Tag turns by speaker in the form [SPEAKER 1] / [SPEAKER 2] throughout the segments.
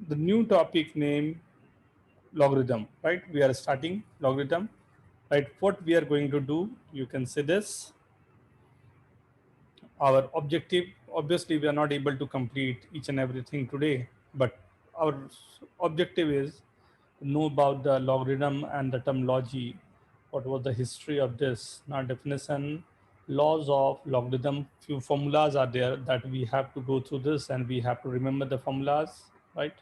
[SPEAKER 1] the new topic name logarithm, right? We are starting logarithm, right? What we are going to do, you can see this. Our objective, obviously we are not able to complete each and everything today, but our objective is to know about the logarithm and the terminology, what was the history of this, now definition, laws of logarithm, few formulas are there that we have to go through this and we have to remember the formulas, right?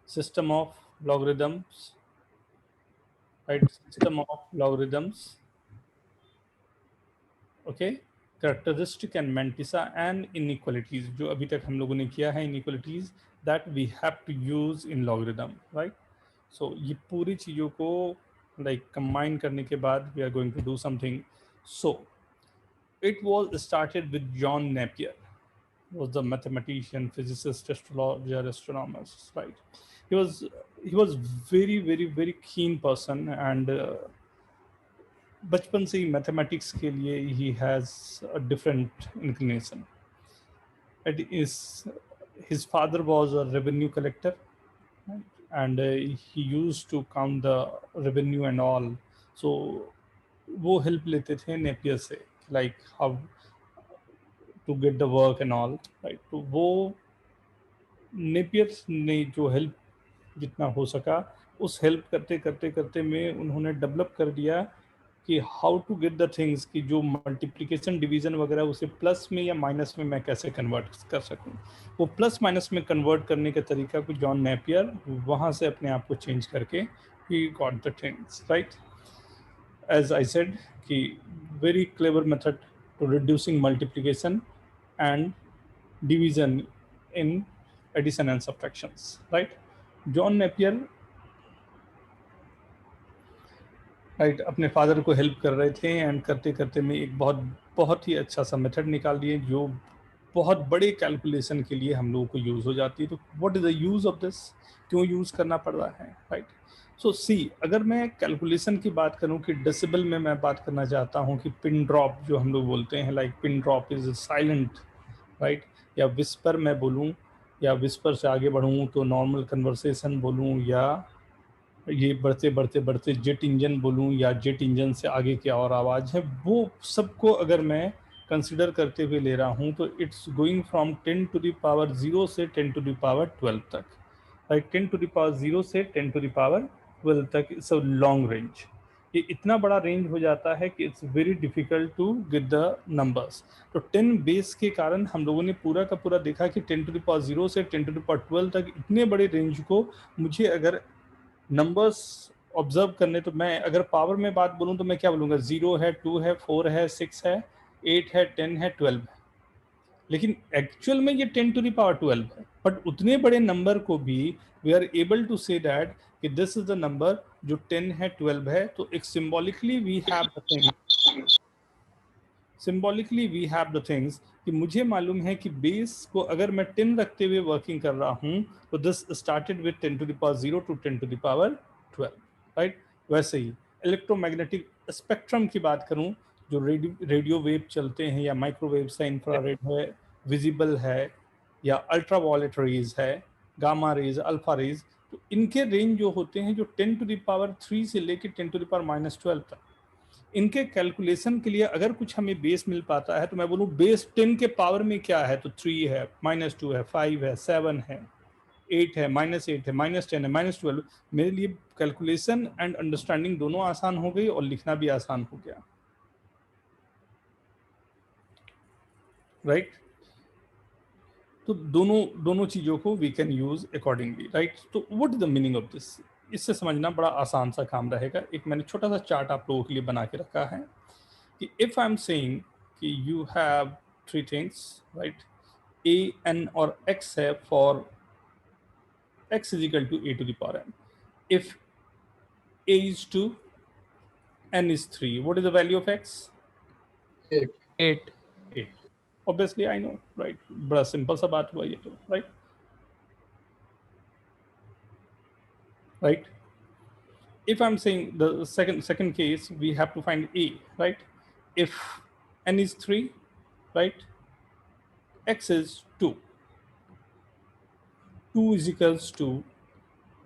[SPEAKER 1] System of logarithms, right? System of logarithms, okay, characteristic and mantissa and inequalities, जो अभी तक हम लोगों ने किया है, inequalities that we have to use in logarithm, right? So ये पूरी चीज़ों को लाइक कंबाइन करने के बाद we are going to do something. So it was started with John Napier, was the mathematician, physicist, astrologer, astronomers, right? He was very very keen person, and बचपन से ही mathematics के लिए he has a different inclination. It is his father was a revenue collector, and he used to count the revenue and all. So वो help लेते थे Napier से, like how to get the work and all, right? तो वो Napier ने जो help जितना हो सका, उस हेल्प करते करते करते में उन्होंने डेवलप कर दिया कि how to get the things, कि जो मल्टीप्लिकेशन डिवीजन वगैरह उसे प्लस में या माइनस में मैं कैसे कन्वर्ट कर सकूं. वो प्लस माइनस में कन्वर्ट करने के तरीका को जॉन नेपियर वहाँ से अपने आप को चेंज करके he got the things, right? As I said कि very clever method to reducing multiplication and division in addition and subtractions, right? John Napier, right, अपने फादर को हेल्प कर रहे थे एंड करते करते में एक बहुत बहुत ही अच्छा सा मेथड निकाल दिए जो बहुत बड़े कैलकुलेशन के लिए हम लोगों को यूज़ हो जाती है. तो what is the use of this, क्यों यूज़ करना पड़ रहा है, राइट? सो सी, अगर मैं कैलकुलेशन की बात करूं कि डेसिबल में मैं बात करना चाहता हूं कि पिन ड्रॉप जो हम लोग बोलते हैं, like pin drop is silent, right? या विस्पर मैं बोलूं, या विस्पर से आगे बढ़ूं तो नॉर्मल कन्वर्सेशन बोलूं, या ये बढ़ते बढ़ते बढ़ते जेट इंजन बोलूं, या जेट इंजन से आगे क्या और आवाज़ है, वो सबको अगर मैं कंसिडर करते हुए ले रहा हूं तो इट्स गोइंग फ्रॉम 10⁻0 से 10⁻12 तक, राइट? 10⁻0 से 10⁻12 तक इट्स अ लॉन्ग रेंज. ये इतना बड़ा रेंज हो जाता है कि it's very difficult to get the numbers. तो 10 बेस के कारण हम लोगों ने पूरा का पूरा देखा कि 10⁻0 से 10⁻12 तक इतने बड़े रेंज को मुझे अगर नंबर्स ऑब्जर्व करने, तो मैं अगर पावर में बात बोलूँ तो मैं क्या बोलूँगा, 0 है, 2 है, 4 है, 6 है, 8 है, 10 है, 12 है. लेकिन एक्चुअल में ये 10⁻12 है, बट उतने बड़े नंबर को भी we are able to say that कि दिस इज द नंबर जो 10 है, 12 है. तो एक symbolically we have the thing, symbolically we have the things कि मुझे मालूम है कि बेस को अगर मैं 10 रखते हुए वर्किंग कर रहा हूँ तो this started with 10⁻0 to 10⁻12, right? वैसे ही इलेक्ट्रोमैग्नेटिक स्पेक्ट्रम की बात करूँ, जो रेडियो वेव चलते हैं, या माइक्रोवेव है, इंफ्रारेड है, विजिबल है, या अल्ट्रावायलेट रेज है, गामा रेज, अल्फा रेज, तो इनके रेंज जो होते हैं जो 10⁻3 से लेकर 10⁻12 तक, इनके कैलकुलेशन के लिए अगर कुछ हमें बेस मिल पाता है तो मैं बोलूँ बेस 10 के पावर में क्या है, तो 3 है, -2 है, 5 है, 7 है, 8 है, -8 है, -10 है, -12. मेरे लिए कैलकुलेशन एंड अंडरस्टैंडिंग दोनों आसान हो गई और लिखना भी आसान हो गया, राइट? तो दोनों दोनों चीज़ों को we can use accordingly, right? तो what is the meaning of this, इससे समझना बड़ा आसान सा काम रहेगा. एक मैंने छोटा सा चार्ट आप लोगों के लिए बना के रखा है कि if I'm saying कि you have three things, right? A, n और x है for x is equal to a to the power n. If a is 2, n is 3, what is the value of x?
[SPEAKER 2] 8.
[SPEAKER 3] 8.
[SPEAKER 1] 8. Obviously I know, right? बड़ा simple सा बात हुआ ये तो, right? Right? If I'm saying the second case, we have to find a, right? If n is 3, right? X is 2. 2 is equals to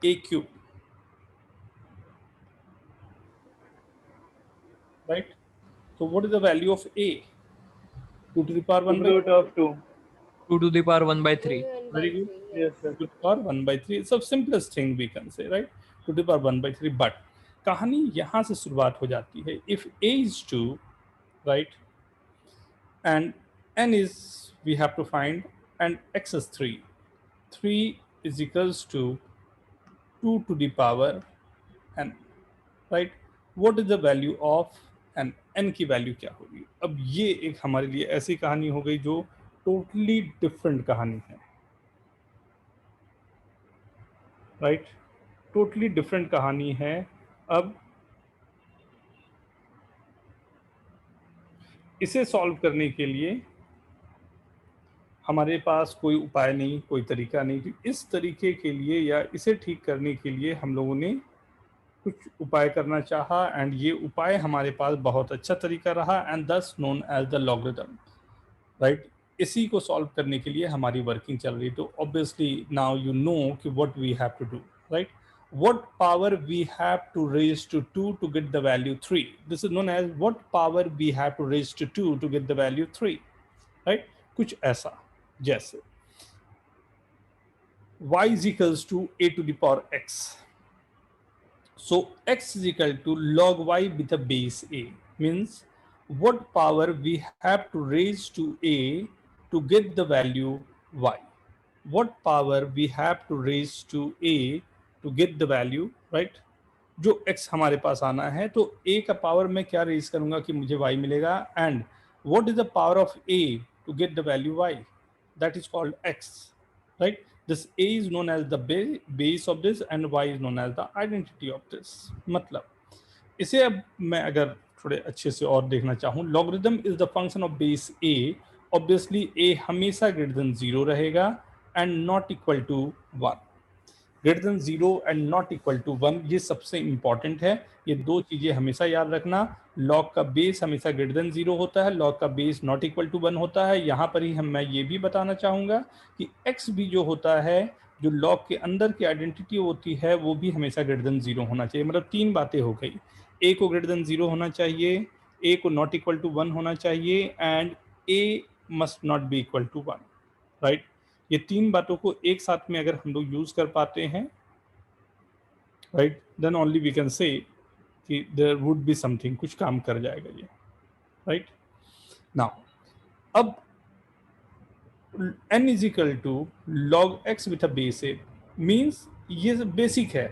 [SPEAKER 1] a cube, right? So what is the value of a? 2 to the power 1 by
[SPEAKER 2] root of 2.
[SPEAKER 3] 2 to the power 1 by 3.
[SPEAKER 1] very good.
[SPEAKER 2] Yes, sir.
[SPEAKER 1] 2 to the power 1 by 3. It's the simplest thing we can say, right? 2 to the power 1 by 3. But कहानी यहाँ से शुरुआत हो जाती है. If a is 2, right, and n is, we have to find, and x is 3. 3 is equals to 2 to the power n, right? What is the value of n? n की value क्या होगी? अब ये एक हमारे लिए ऐसी कहानी हो गई जो टोटली डिफरेंट कहानी है, राइट? टोटली डिफरेंट कहानी है. अब इसे सॉल्व करने के लिए हमारे पास कोई उपाय नहीं, कोई तरीका नहीं. इस तरीके के लिए या इसे ठीक करने के लिए हम लोगों ने कुछ उपाय करना चाहा, एंड ये उपाय हमारे पास बहुत अच्छा तरीका रहा, and this known as the logarithm, right? इसी को सॉल्व करने के लिए हमारी वर्किंग चल रही. तो ऑब्वियसली नाउ यू नो कि what we have to do, right? What power we have to raise to 2 to get the value 3? This is known as what power we have to raise to 2 to get the value 3, right? कुछ ऐसा जैसे y is equals to a to the power x. So x is equal to log y with a base a, means what power we have to raise to a to get the value y. What power we have to raise to a to get the value, right? जो x हमारे पास आना है, तो a का power मैं क्या raise करूंगा कि मुझे y मिलेगा, and what is the power of a to get the value y? That is called x, right? This a is known as the base of this and y is known as the identity of this. मतलब इसे अब मैं अगर थोड़े अच्छे से और देखना चाहूँ, logarithm is the function of base a. Obviously a हमेशा ग्रेटर देन 0 रहेगा and not equal to 1. Greater than 0 and not equal to 1, ये सबसे इंपॉर्टेंट है. ये दो चीजें हमेशा याद रखना. लॉग का बेस हमेशा ग्रेटर देन 0 होता है, लॉग का बेस नॉट इक्वल टू 1 होता है. यहाँ पर ही मैं ये भी बताना चाहूँगा कि x भी जो होता है, जो लॉग के अंदर की आइडेंटिटी होती है, वो भी हमेशा ग्रेटर देन 0 होना चाहिए. मतलब 3 बातें हो गई. a को ग्रेटर देन 0 होना चाहिए, a को नॉट इक्वल टू 1 होना चाहिए, and a must not be equal to 1, right? ये 3 बातों को एक साथ में अगर हम लोग यूज कर पाते हैं, right, then only we can say कि देयर वुड बी समथिंग, कुछ काम कर जाएगा ये, राइट? नाउ अब n is equal to log x with a base a, means ये बेसिक है.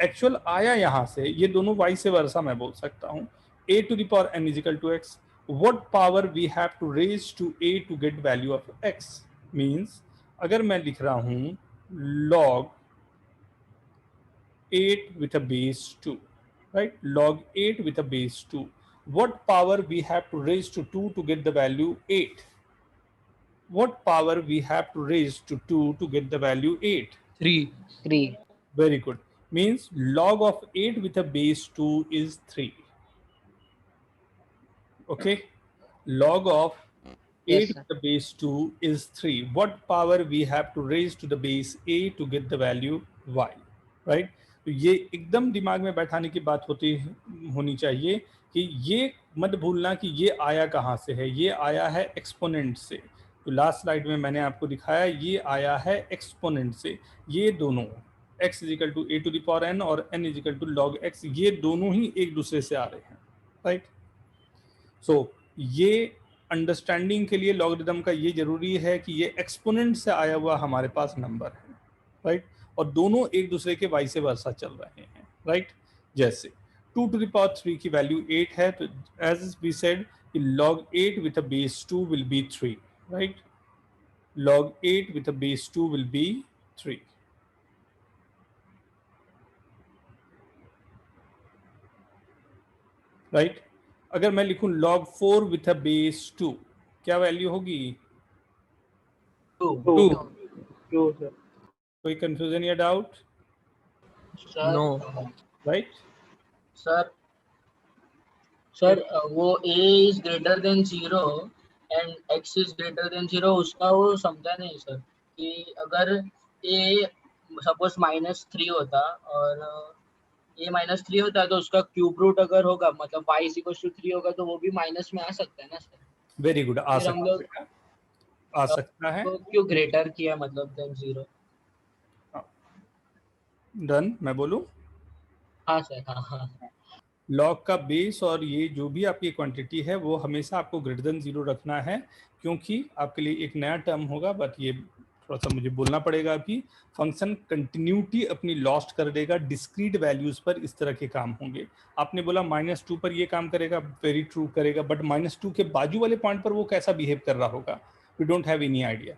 [SPEAKER 1] एक्चुअल आया यहाँ से, ये दोनों y से वर्सा मैं बोल सकता हूँ. a to the power n is equal to x. What power we have to raise to a to get value of x? Means अगर मैं लिख रहा हूँ log 8 with a base 2, right? Log 8 with a base 2. What power we have to raise to 2 to get the value 8? What power we have to raise to 2 to get the value 8?
[SPEAKER 3] 3.
[SPEAKER 1] Very good. Means log of 8 with a base 2 is 3. Okay. Log of 8 with the base 2 is 3. What power we have to raise to the base a to get the value y, right? तो ये एकदम दिमाग में बैठाने की बात होनी चाहिए कि ये मत भूलना कि ये आया कहाँ से है. ये आया है एक्सपोनेंट से. तो लास्ट स्लाइड में मैंने आपको दिखाया, ये आया है एक्सपोनेंट से. ये दोनों x is equal to a to the power n और n is equal to log x, ये दोनों ही एक दूसरे से आ रहे हैं, राइट? सो ये अंडरस्टैंडिंग के लिए लॉगरिथम का ये जरूरी है कि ये एक्सपोनेंट से आया हुआ हमारे पास नंबर है, राइट? और दोनों एक दूसरे के वाई से वर्सा चल रहे हैं, राइट? जैसे 2 to the power 3 की वैल्यू 8 है, तो एज वी सेड कि log 8 with a base 2 will be 3, right? Log 8 with a base 2 will be 3. Right? अगर मैं लिखूं log 4 with a base 2, क्या वैल्यू होगी?
[SPEAKER 2] 2 सर.
[SPEAKER 1] कोई कंफ्यूजन या डाउट?
[SPEAKER 3] नो.
[SPEAKER 1] राइट
[SPEAKER 4] सर वो a is greater than 0 and x is greater than 0, उसका वो समझा नहीं सर कि अगर a सपोज -3 होता और ये -3 होता तो उसका क्यूब रूट अगर होगा मतलब y = 3 होगा तो वो भी माइनस में आ सकता है ना सर?
[SPEAKER 1] वेरी गुड, आ
[SPEAKER 4] फिर हम
[SPEAKER 1] सकता
[SPEAKER 4] लोग
[SPEAKER 1] है, आ सकता है।
[SPEAKER 4] तो क्यों ग्रेटर किया मतलब देन 0?
[SPEAKER 1] डन, मैं बोलूं?
[SPEAKER 4] हाँ सर, हाँ हाँ।
[SPEAKER 1] लॉग का बेस और ये जो भी आपकी क्वांटिटी है वो हमेशा आपको ग्रेटर देन 0 रखना है, क्योंकि आपके लिए एक नया टर्म होगा, बट ये थोड़ा सा मुझे बोलना पड़ेगा अभी। फंक्शन कंटिन्यूटी अपनी लॉस्ट कर देगा डिस्क्रीट वैल्यूज पर, इस तरह के काम होंगे। आपने बोला -2 पर ये काम करेगा, वेरी ट्रू करेगा, बट -2 के बाजू वाले पॉइंट पर वो कैसा बिहेव कर रहा होगा, we don't have any idea.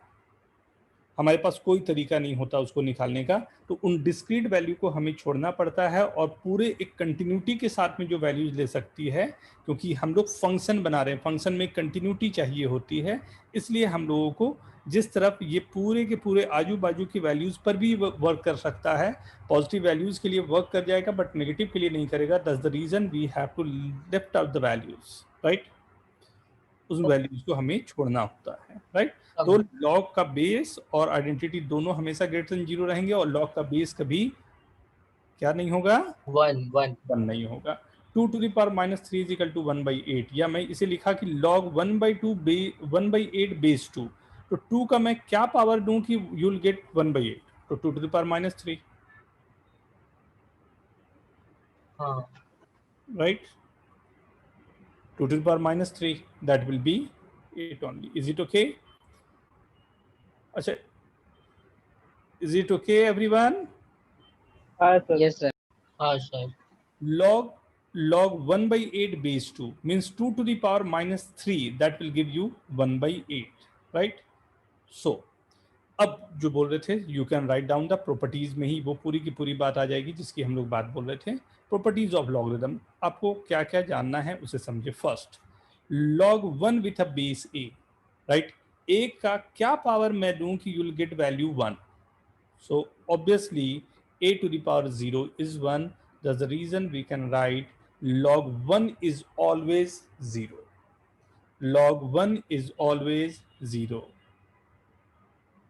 [SPEAKER 1] हमारे पास कोई तरीका नहीं होता उसको निकालने का, तो उन डिस्क्रीट वैल्यू को हमें छोड़ना पड़ता है और पूरे एक कंटिन्यूटी के साथ में जो वैल्यूज ले सकती है, क्योंकि हम लोग फंक्शन बना रहे हैं, फंक्शन में कंटिन्यूटी चाहिए होती है, इसलिए हम लोगों को जिस तरफ ये पूरे के पूरे आजू बाजू की वैल्यूज पर भी वर्क कर सकता है, पॉजिटिव वैल्यूज के लिए वर्क कर जाएगा बट नेगेटिव के लिए नहीं करेगा। That's the reason we have to left out the values, right? उस वैल्यूज को हमें छोड़ना होता है, राइट? तो लॉग का बेस और आइडेंटिटी दोनों हमेशा ग्रेटर देन 0 रहेंगे और लॉग का बेस कभी क्या नहीं होगा?
[SPEAKER 4] 1
[SPEAKER 1] नहीं होगा। 2 to the power -3 is equal to 1/8, या मैं इसे लिखा कि log 1/8 बेस 2, तो 2 का मैं क्या पावर दूं कि यू विल गेट 1/8? तो 2 to the power -3,
[SPEAKER 4] हाँ
[SPEAKER 1] right? 2 to the power -3, that will be 8 only. Is it okay? अच्छा, is it okay everyone?
[SPEAKER 2] हाँ सर।
[SPEAKER 3] Yes, sir.
[SPEAKER 4] हाँ sir.
[SPEAKER 1] log 1/8 base 2 means 2 to the power -3, that will give you 1/8, right? So अब जो बोल रहे थे, you can write down the properties में ही वो पूरी की पूरी बात आ जाएगी जिसकी हम लोग बात बोल रहे थे। प्रॉपर्टीज ऑफ लॉगरिथम, आपको क्या क्या जानना है उसे समझे। First, log 1 with a base a, right? a का क्या पावर मैं दूं कि you will get value 1? So obviously a to the power 0 is 1. That's the reason we can write log 1 is always 0. Log 1 is always 0.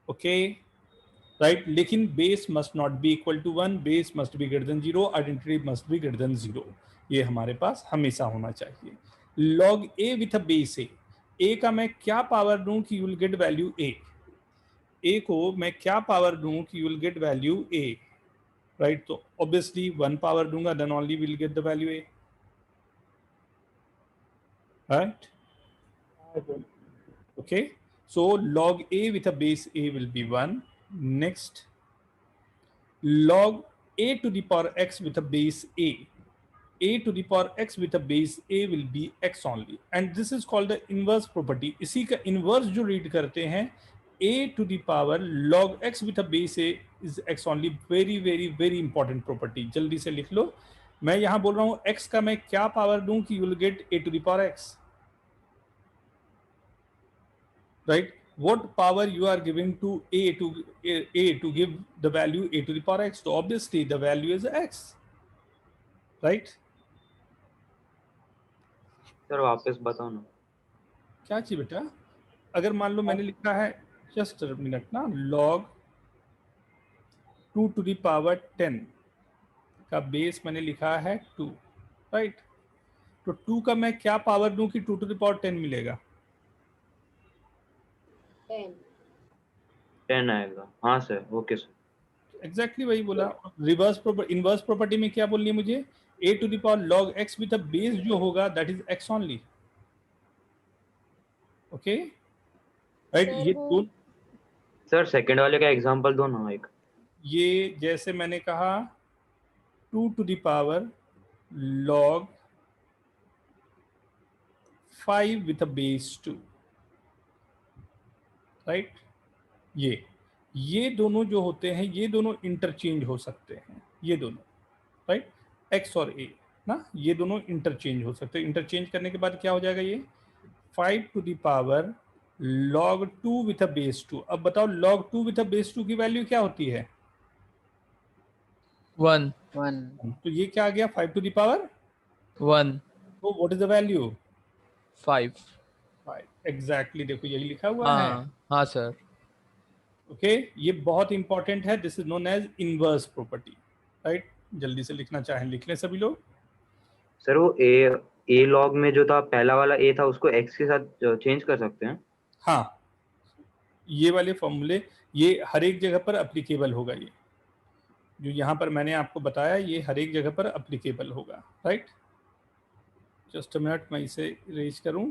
[SPEAKER 1] Okay, right? लेकिन base must not be equal to 1, base must be greater than 0, identity must be greater than 0. ये हमारे पास हमेशा होना चाहिए। log a with a base a का मैं क्या power दूं कि you will get value a को मैं क्या पावर दूं कि you will get value a, right? तो obviously 1 पावर दूंगा then only will get the value a, right? Okay, so log a with a base a will be 1. Next, log a to the power x with a base a to the power x with a base a will be x only, and this is called the inverse property. इसी का inverse जो read करते हैं, a to the power log x with a base a is x only. very very very important property, जल्दी से लिख लो। मैं यहाँ बोल रहा हूँ x का मैं क्या पावर दूं कि you will get a to the power x, right? What power you are giving to a to give the value a to the power x? So obviously the value is x, right?
[SPEAKER 5] Sir वापस बताओ ना।
[SPEAKER 1] क्या चाहिए बेटा? अगर मान लो मैंने लिखा है, जस्ट मिनट ना, log 2 to the power 10 का बेस मैंने लिखा है 2, राइट? तो 2 का मैं क्या पावर दूं कि 2 to the power 10 मिलेगा?
[SPEAKER 5] 10 आएगा। हाँ सर, ओके सर।
[SPEAKER 1] एग्जैक्टली वही बोला। इनवर्स प्रॉपर्टी में क्या बोलनी है मुझे? a to the power log x with a base जो होगा that is x only. Okay, right? ये दोनों,
[SPEAKER 5] सर सेकंड वाले का एग्जांपल दो ना एक।
[SPEAKER 1] ये जैसे मैंने कहा 2 to the power log 5 with a base 2, right? ये दोनों जो होते हैं ये दोनों इंटरचेंज हो सकते हैं, ये दोनों, राइट? x और a ना, ये दोनों इंटरचेंज हो सकते हैं। इंटरचेंज करने के बाद क्या हो जाएगा? ये 5 to the power log 2 with a base 2। अब बताओ log 2 with a base 2 की वैल्यू क्या होती है?
[SPEAKER 3] 1.
[SPEAKER 1] तो ये क्या आ गया? 5 to the power
[SPEAKER 3] 1.
[SPEAKER 1] तो what is the value?
[SPEAKER 3] 5.
[SPEAKER 1] 5। Exactly, देखो यही लिखा हुआ है।
[SPEAKER 3] हाँ सर।
[SPEAKER 1] ओके ये बहुत इंपॉर्टेंट है, this is known as inverse property, right? जल्दी से लिखना चाहें लिख लें सभी लोग।
[SPEAKER 5] सर वो ए लॉग में जो था पहला वाला ए था उसको एक्स के साथ चेंज कर सकते हैं?
[SPEAKER 1] हाँ, ये वाले फॉर्मूले ये हर एक जगह पर अप्लीकेबल होगा, ये जो यहाँ पर मैंने आपको बताया ये हर एक जगह पर अप्लीकेबल होगा, राइट? जस्ट अ मिनट, मैं इसे इरेज करूं।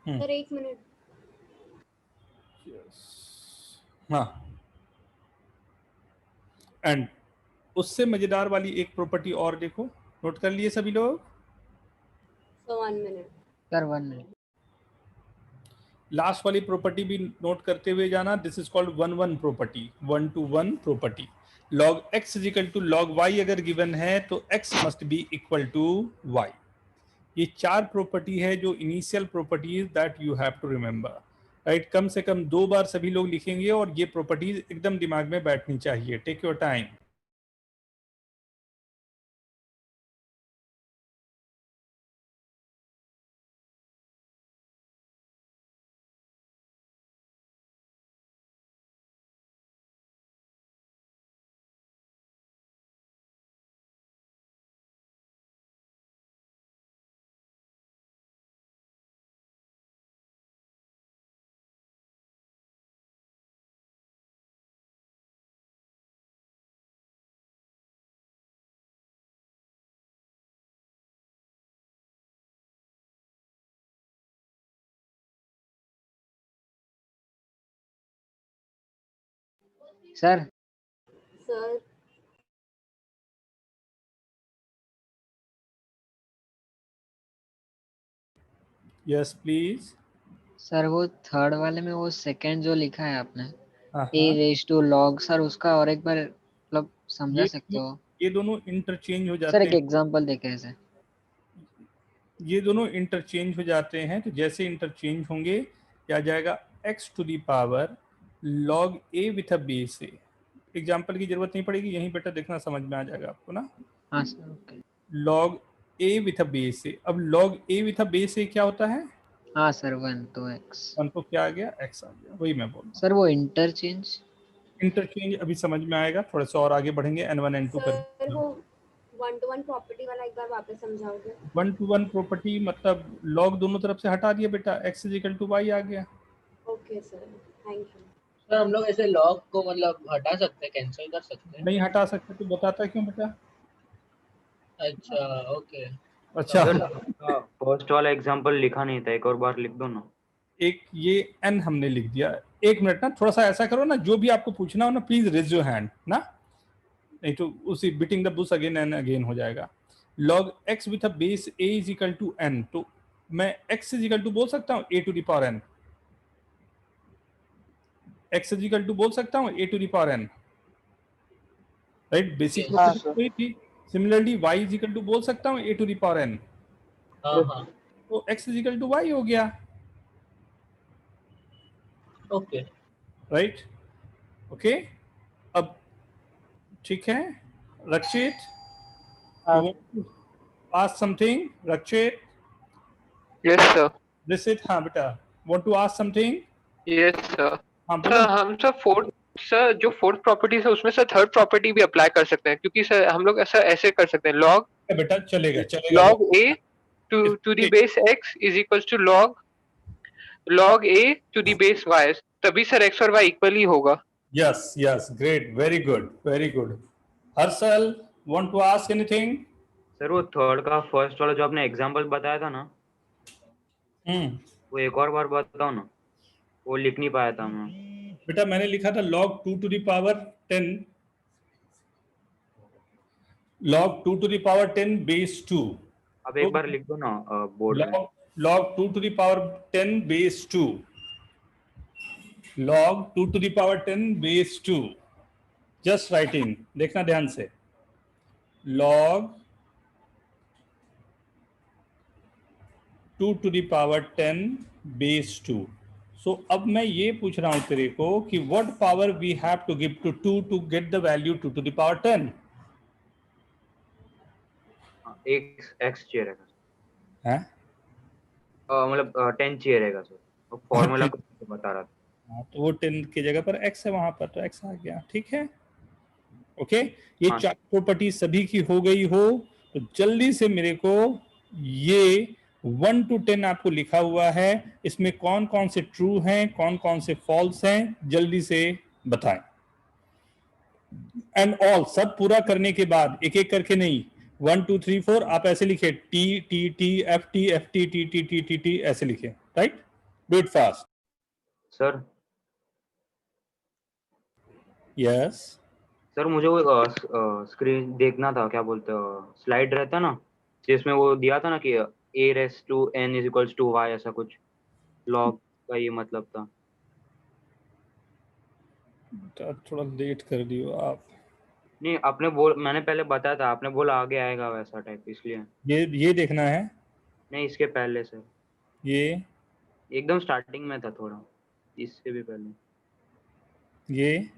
[SPEAKER 6] Sir 1 minute.
[SPEAKER 1] हाँ, एंड उससे मजेदार वाली एक प्रॉपर्टी और देखो, नोट कर लिए सभी लोग?
[SPEAKER 6] So 1 minute.
[SPEAKER 3] Sir 1 minute.
[SPEAKER 1] Last वाली प्रॉपर्टी भी नोट करते हुए जाना, this is called 1-1 property, 1-to-1 property. log x is equal to log y अगर गिवन है तो x must be equal to y। ये 4 प्रॉपर्टी है जो initial properties that you have to remember, right? कम से कम 2 बार सभी लोग लिखेंगे और ये प्रॉपर्टीज एकदम दिमाग में बैठनी चाहिए। Take your time.
[SPEAKER 3] Sir
[SPEAKER 6] sir
[SPEAKER 1] yes please.
[SPEAKER 3] Sir वो थर्ड वाले में वो सेकंड जो लिखा है आपने
[SPEAKER 1] हाँ
[SPEAKER 3] a raise to log, sir उसका और एक बार मतलब समझा सकते हो?
[SPEAKER 1] ये दोनों इंटरचेंज हो
[SPEAKER 3] सर
[SPEAKER 1] जाते
[SPEAKER 3] एक
[SPEAKER 1] हैं,
[SPEAKER 3] एग्जांपल देखे ऐसे।
[SPEAKER 1] ये दोनों इंटरचेंज हो जाते हैं। तो जैसे इंटरचेंज होंगे क्या आ जाएगा, x to the power log a with a base a। Example की जरूरत नहीं पड़ेगी, यहीं बेटा देखना समझ में आ जाएगा आपको ना।
[SPEAKER 3] हाँ sir okay.
[SPEAKER 1] log a with a base a, अब log a with a base a क्या होता है?
[SPEAKER 3] हाँ सर 1 तो x।
[SPEAKER 1] 1 तो क्या आ गया, x आ गया, वही मैं बोल रहा हूँ।
[SPEAKER 3] सर वो इंटरचेंज
[SPEAKER 1] इंटरचेंज अभी समझ में आएगा, थोड़ा सा और आगे बढ़ेंगे, n1 n2
[SPEAKER 6] सर
[SPEAKER 1] कर।
[SPEAKER 6] वो 1-to-1 प्रॉपर्टी वाला एक बार वापस समझाओगे?
[SPEAKER 1] 1-to-1 प्रॉपर्टी मतलब log दोनों तरफ से हटा दिया बेटा, x is equal to y आ गया।
[SPEAKER 6] Okay sir, thank you.
[SPEAKER 4] Sir हम लोग ऐसे लॉग को मतलब हटा सकते हैं, कैंसिल कर सकते हैं?
[SPEAKER 1] नहीं हटा सकते तो बताता क्यों बेटा?
[SPEAKER 4] अच्छा ओके।
[SPEAKER 1] अच्छा
[SPEAKER 5] सर फर्स्ट वाला एग्जांपल लिखा नहीं था, एक और बार लिख दो ना।
[SPEAKER 1] एक ये n हमने लिख दिया। एक मिनट ना, थोड़ा सा ऐसा करो ना, जो भी आपको पूछना हो ना प्लीज रेज योर हैंड ना, नहीं तो उसी beating the bush again and again हो जाएगा। log x with a base a is equal to n, तो मैं x इज इक्वल टू बोल सकता हूँ a to the power n, x is equal to बोल सकता हूँ a to the power n, right? Basic
[SPEAKER 2] हाँ
[SPEAKER 1] प्रॉपर्टी
[SPEAKER 2] सर।
[SPEAKER 1] कोई थी। Similarly y is equal to बोल सकता हूँ a to the power n,
[SPEAKER 4] हाँ हाँ
[SPEAKER 1] तो x is equal to y हो गया,
[SPEAKER 4] ओके।
[SPEAKER 1] राइट? ओके, अब ठीक है रक्षित,
[SPEAKER 2] हाँ
[SPEAKER 1] you want to ask something? Rakshit,
[SPEAKER 7] yes sir.
[SPEAKER 1] Risit, हाँ बेटा, want to ask something?
[SPEAKER 7] Yes sir.
[SPEAKER 1] हाँ
[SPEAKER 7] सर
[SPEAKER 1] बोलो।
[SPEAKER 7] हम सर फोर्थ, सर जो फोर्थ प्रॉपर्टी है उसमें सर थर्ड प्रॉपर्टी भी अप्लाई कर सकते हैं, क्योंकि सर हम लोग ऐसा ऐसे कर सकते हैं लॉग
[SPEAKER 1] बेटा चलेगा चलेगा
[SPEAKER 7] log a to the base x is equal to log a to the base y, तभी सर एक्स और वाई इक्वली होगा।
[SPEAKER 1] Yes yes, great, very good very good. Harshal, want to ask anything?
[SPEAKER 5] Sir वो third का first वाला जो आपने example बताया था ना, वो एक और बार बताओ ना, वो लिख नहीं पाया था मैं।
[SPEAKER 1] बेटा मैंने लिखा था log 2 to the power 10, log 2 to the power 10 base 2,
[SPEAKER 5] अब एक बार लिख दो ना बोर्ड पे।
[SPEAKER 1] log 2 to the power 10 base 2, log 2 to the power 10 base 2, just writing, देखना ध्यान से, log 2 to the power 10 base 2। so अब मैं ये पूछ रहा हूं तेरे को कि what power we have to give to 2 to get the value 2 to the power 10?
[SPEAKER 5] एक एक्स चाहिए रहेगा
[SPEAKER 1] हैं?
[SPEAKER 5] मतलब 10 चाहिए रहेगा सर, फॉर्मूला बता रहा था।
[SPEAKER 1] हाँ, तो वो 10 की जगह पर x है वहां पर, तो x आ गया। ठीक है, ओके। ये
[SPEAKER 5] हाँ।
[SPEAKER 1] 4 प्रॉपर्टी सभी की हो गई हो तो जल्दी से मेरे को ये 1 to 10 आपको लिखा हुआ है, इसमें कौन कौन से ट्रू हैं, कौन कौन से फॉल्स हैं, जल्दी से बताएं। एंड ऑल सब पूरा करने के बाद एक एक करके नहीं, 1 2 3 4 आप ऐसे लिखे, T T T F T F T T T T T T ऐसे लिखे, right. Do it fast.
[SPEAKER 5] Sir
[SPEAKER 1] yes
[SPEAKER 5] sir मुझे वो स्क्रीन देखना था, क्या बोलते हैं, स्लाइड रहता ना जिसमें वो दिया था ना कि a raise to n is equals to y, ऐसा कुछ लॉग का ये मतलब था।
[SPEAKER 1] थोड़ा लेट कर दियो आप।
[SPEAKER 5] नहीं मैंने पहले बताया था, आपने बोला आगे आएगा वैसा टाइप, इसलिए।
[SPEAKER 1] ये देखना है,
[SPEAKER 5] नहीं, इसके पहले सर,
[SPEAKER 1] ये
[SPEAKER 5] एकदम स्टार्टिंग में था थोड़ा, इससे भी पहले।
[SPEAKER 1] ये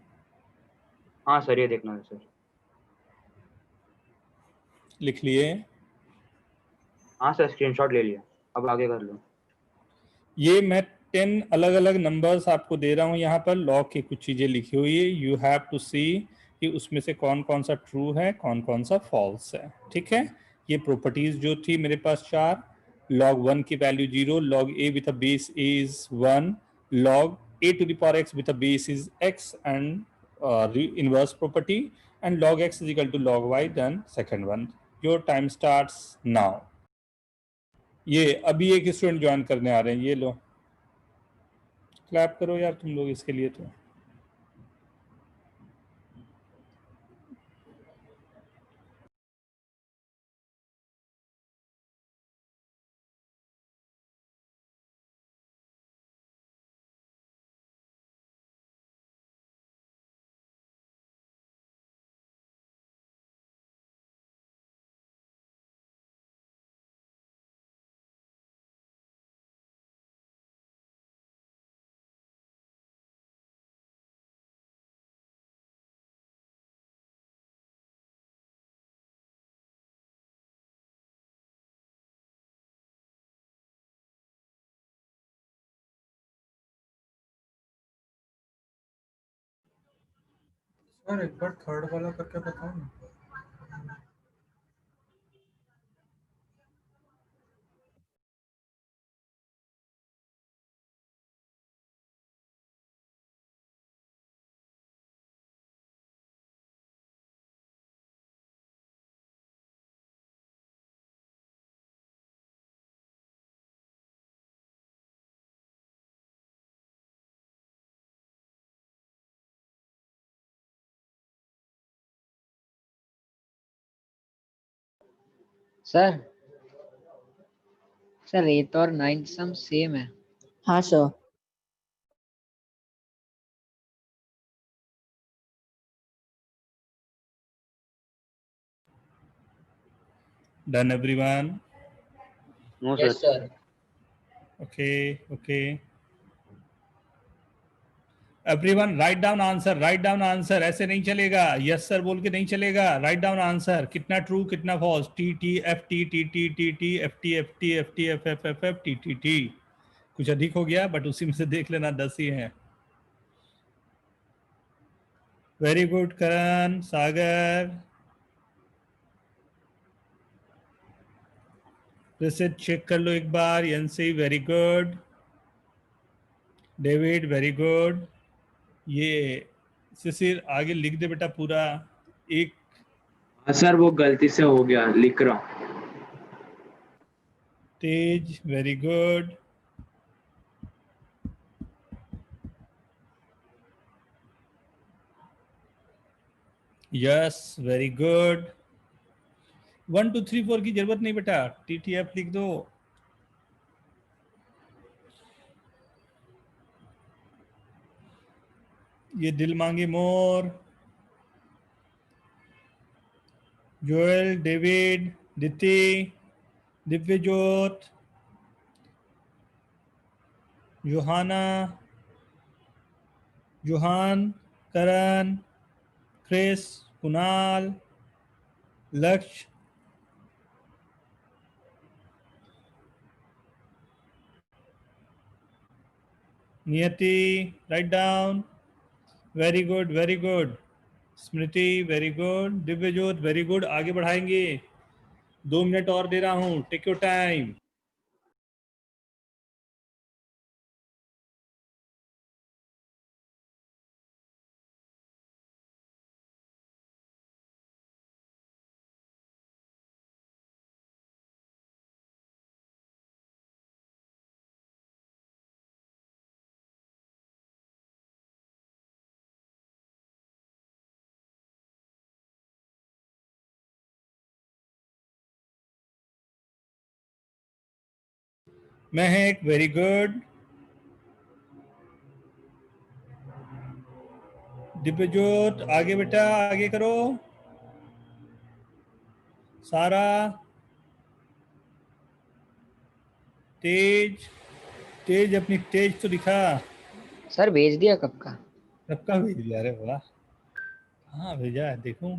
[SPEAKER 5] हाँ सर, ये देखना है सर।
[SPEAKER 1] लिख लिए।
[SPEAKER 5] हाँ सर, स्क्रीनशॉट ले लिया, अब आगे कर लो।
[SPEAKER 1] ये मैं 10 अलग अलग नंबर्स आपको दे रहा हूँ, यहाँ पर लॉग की कुछ चीज़ें लिखी हुई है, यू हैव टू सी कि उसमें से कौन कौन सा ट्रू है, कौन कौन सा फॉल्स है। ठीक है, ये प्रॉपर्टीज जो थी मेरे पास 4, log 1 की value 0, log a with a base a is 1, log a to the power x with a base is x and inverse property, and log x is equal to log y, then second one. Your time starts now. ये अभी एक student join करने आ रहे हैं, ये लो clap करो यार तुम लोग इसके लिए। तो
[SPEAKER 8] सर एक बार थर्ड वाला करके बताओ ना।
[SPEAKER 3] सर सर 8 और 9 सम सेम है।
[SPEAKER 9] हाँ sir.
[SPEAKER 1] Done everyone?
[SPEAKER 5] No
[SPEAKER 4] yes
[SPEAKER 5] sir.
[SPEAKER 4] Sir.
[SPEAKER 1] Okay okay everyone, write down answer, write down answer. ऐसे नहीं चलेगा, यस सर बोल के नहीं चलेगा। राइट डाउन आंसर, कितना ट्रू कितना false. T T F T T T T T F T F T F T F F F F T T T. कुछ अधिक हो गया बट उसी में से देख लेना 10 ही है। Very good Karan, Sagar, reset check कर लो एक बार। Yansi very good, David very good. ये सिसिर आगे लिख दे बेटा पूरा एक।
[SPEAKER 2] सर वो गलती से हो गया, लिख रहा हूँ।
[SPEAKER 1] Tej very good, yes very good. 1 2 3 4 की जरूरत नहीं बेटा, TTF लिख दो। ये दिल मांगे more, Joel, David, Diti, Divyajot, Johanna, Johan, Karan, Chris, Kunal, Lakshya, Niyati right down, very good very good, Smriti very good, Divyajyot very good, आगे बढ़ाएंगे, 2 मिनट और दे रहा हूँ, take your time. Mahak very good, Divyajyot आगे बेटा, आगे करो, सारा, तेज, तेज अपनी तेज तो दिखा।
[SPEAKER 3] सर भेज दिया कब का?
[SPEAKER 1] सबका भेज दिया, अरे वाह, हाँ भेजा है, देखूं,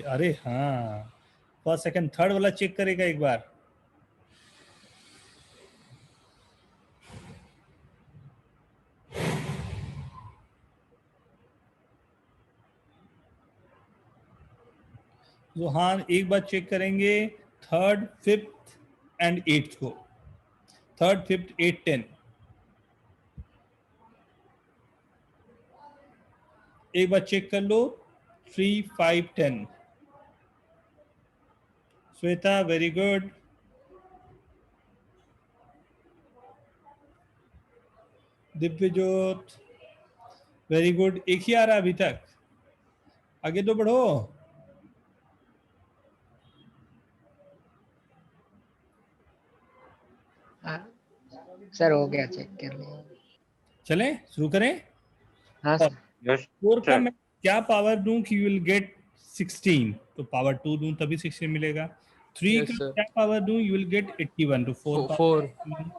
[SPEAKER 1] अरे हाँ, फर्स्ट सेकंड थर्ड वाला चेक करेगा एक बार। तो हाँ एक बार चेक करेंगे थर्ड फिफ्थ एंड एट्थ को, थर्ड फिफ्थ एट 10, एक बार चेक कर लो 3 5 10। Shweta very good, Divyajyot very good, एक ही आ रहा अभी तक, आगे तो बढ़ो।
[SPEAKER 3] सर हो गया, चेक कर लिया।
[SPEAKER 1] चलें शुरू करें।
[SPEAKER 3] हाँ
[SPEAKER 1] और
[SPEAKER 3] सर।
[SPEAKER 5] यस
[SPEAKER 1] 4 का
[SPEAKER 5] सर।
[SPEAKER 1] मैं क्या पावर दूं कि यू विल गेट 16, तो पावर 2 दूं तभी 16 मिलेगा। 3
[SPEAKER 9] Yes,
[SPEAKER 1] का
[SPEAKER 9] sir.
[SPEAKER 1] क्या पावर दूं, यू विल गेट 81, तो 4
[SPEAKER 9] Four.
[SPEAKER 1] Power
[SPEAKER 9] Four.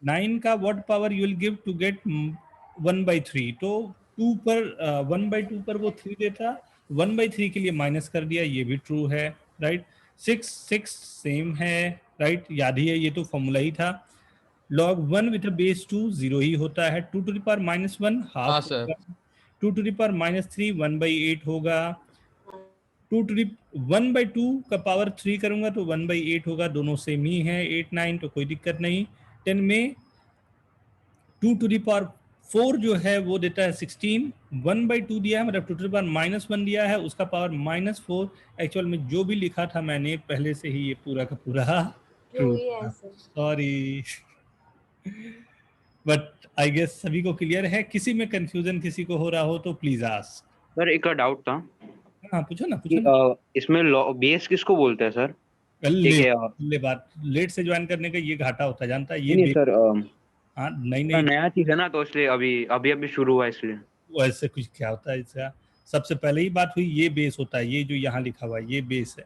[SPEAKER 1] 9 का what power you will give to get 1/3, तो 2 पर 1/2 पर वो 3 देता, 1/3 के लिए माइनस कर दिया, ये भी ट्रू है, राइट। 6 6 सेम है, राइट, याद ही है, ये तो फॉर्मूला ही था। log 1 with a base 2 0 ही होता है, 2 to the power -1
[SPEAKER 9] हाँ
[SPEAKER 1] हाफ
[SPEAKER 9] सर।
[SPEAKER 1] होगा, 2 to the power -3 1/8 होगा, 2 to the 1/2 का पावर 3 करूंगा तो 1/8 होगा, दोनों सेम ही है, 8 9 तो कोई दिक्कत नहीं। 10 में 2 to the power 4 जो है वो देता है 16, 1/2 दिया है, मतलब 2 to the power -1 दिया है, उसका पावर -4। एक्चुअल में जो भी लिखा था मैंने पहले से ही ये पूरा का पूरा ट्रू
[SPEAKER 6] ट्रू ही है
[SPEAKER 1] था,
[SPEAKER 6] sir.
[SPEAKER 1] Sorry. But I guess सभी को क्लियर है, किसी में कंफ्यूजन किसी को हो रहा हो तो प्लीज आस्क।
[SPEAKER 5] सर एक डाउट था
[SPEAKER 1] हाँ पूछो ना,
[SPEAKER 5] कि
[SPEAKER 1] पूछो ना।
[SPEAKER 5] इसमें बेस किसको बोलते हैं सर?
[SPEAKER 1] ले,
[SPEAKER 5] ठीक है
[SPEAKER 1] ले बात, लेट से ज्वाइन करने का ये घाटा होता है, जानता है ये
[SPEAKER 5] नहीं सर,
[SPEAKER 1] हाँ नई
[SPEAKER 5] थोड़ा
[SPEAKER 1] नई
[SPEAKER 5] नया चीज है ना, तो इसलिए अभी शुरू हुआ इसलिए।
[SPEAKER 1] वैसे कुछ क्या होता है इसका, सबसे पहले ही बात हुई, ये बेस होता है, ये जो यहाँ लिखा हुआ है ये बेस है,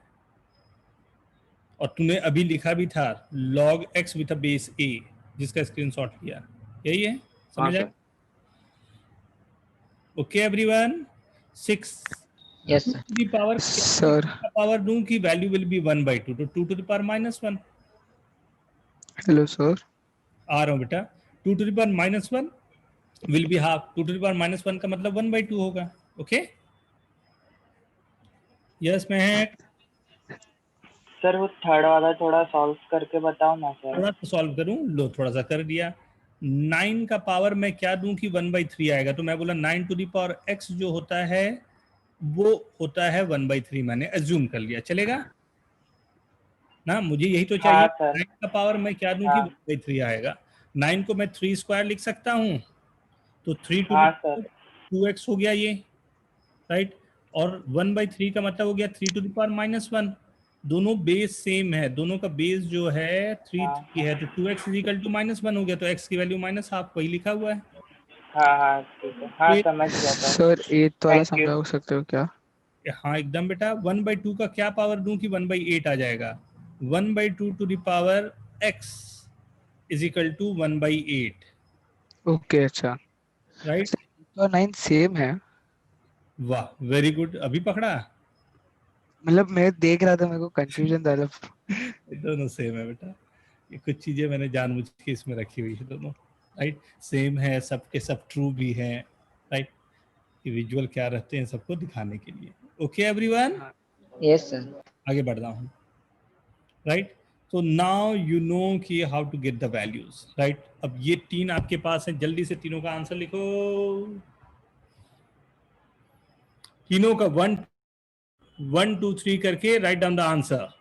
[SPEAKER 1] और तूने अभी लिखा भी था log x with a base a, जिसका स्क्रीनशॉट लिया, यही है,
[SPEAKER 5] हाँ
[SPEAKER 1] समझ आया?
[SPEAKER 5] Sir.
[SPEAKER 1] Okay everyone, 6
[SPEAKER 3] yes
[SPEAKER 1] to
[SPEAKER 3] sir.
[SPEAKER 1] The power
[SPEAKER 9] Sir.
[SPEAKER 1] Power दूं कि वैल्यू विल बी 1/2, तो 2 to the power -1
[SPEAKER 9] Hello, sir.
[SPEAKER 1] आ रहा हूँ बेटा, 2 to the power -1 will be half, 2 to the power -1 का मतलब 1/2 होगा, ओके। यस महक,
[SPEAKER 10] सर वो थर्ड वाला थोड़ा सॉल्व करके बताओ ना सर।
[SPEAKER 1] थोड़ा सा सॉल्व करूं, लो थोड़ा सा कर दिया। 9 का पावर मैं क्या दूं कि 1/3 आएगा, तो मैं बोला 9 to the power x जो होता है वो होता है 1/3, मैंने अज्यूम कर लिया, चलेगा ना, मुझे यही तो चाहिए।
[SPEAKER 10] हाँ सर।
[SPEAKER 1] 9 का पावर मैं क्या दूं कि 1/3 आएगा, 9 को मैं 3 स्क्वायर लिख सकता हूं, तो 3 to the
[SPEAKER 10] हाँ
[SPEAKER 1] power
[SPEAKER 10] सर।
[SPEAKER 1] 2x हो गया ये, राइट, और 1/3 का मतलब हो गया 3 to the power -1, दोनों बेस सेम है, दोनों का बेस जो है 3
[SPEAKER 10] हाँ
[SPEAKER 1] 3 है, तो 2x = -1 हो गया, तो x की वैल्यू -1/2 वही लिखा हुआ है।
[SPEAKER 10] हाँ ठीक है, हाँ समझ गया सर।
[SPEAKER 9] सर 8 वाला
[SPEAKER 10] Thank you.
[SPEAKER 9] समझा सकते हो क्या?
[SPEAKER 1] हाँ एकदम बेटा, 1/2 का क्या पावर दूं कि 1/8 आ जाएगा, 1/2 to the power x = 1/8,
[SPEAKER 9] okay अच्छा।
[SPEAKER 1] राइट।
[SPEAKER 9] तो 9 सेम है,
[SPEAKER 1] वाह वेरी गुड, अभी पकड़ा।
[SPEAKER 9] मतलब मैं देख रहा था, मेरे को कंफ्यूजन था
[SPEAKER 1] दोनों सेम है बेटा, ये कुछ चीजें मैंने जानबूझ के इसमें रखी हुई है दोनों, राइट, सेम है, सबके सब ट्रू भी है, राइट, कि विजुअल क्या रहते हैं सबको दिखाने के लिए। Okay everyone,
[SPEAKER 3] yes sir.
[SPEAKER 1] आगे बढ़ रहा हूँ, राइट। तो नाउ यू नो कि how to get the values, right. अब ये 3 आपके पास है, जल्दी से तीनों का आंसर लिखो। तीनों का 1 1 2 3 करके right down the answer.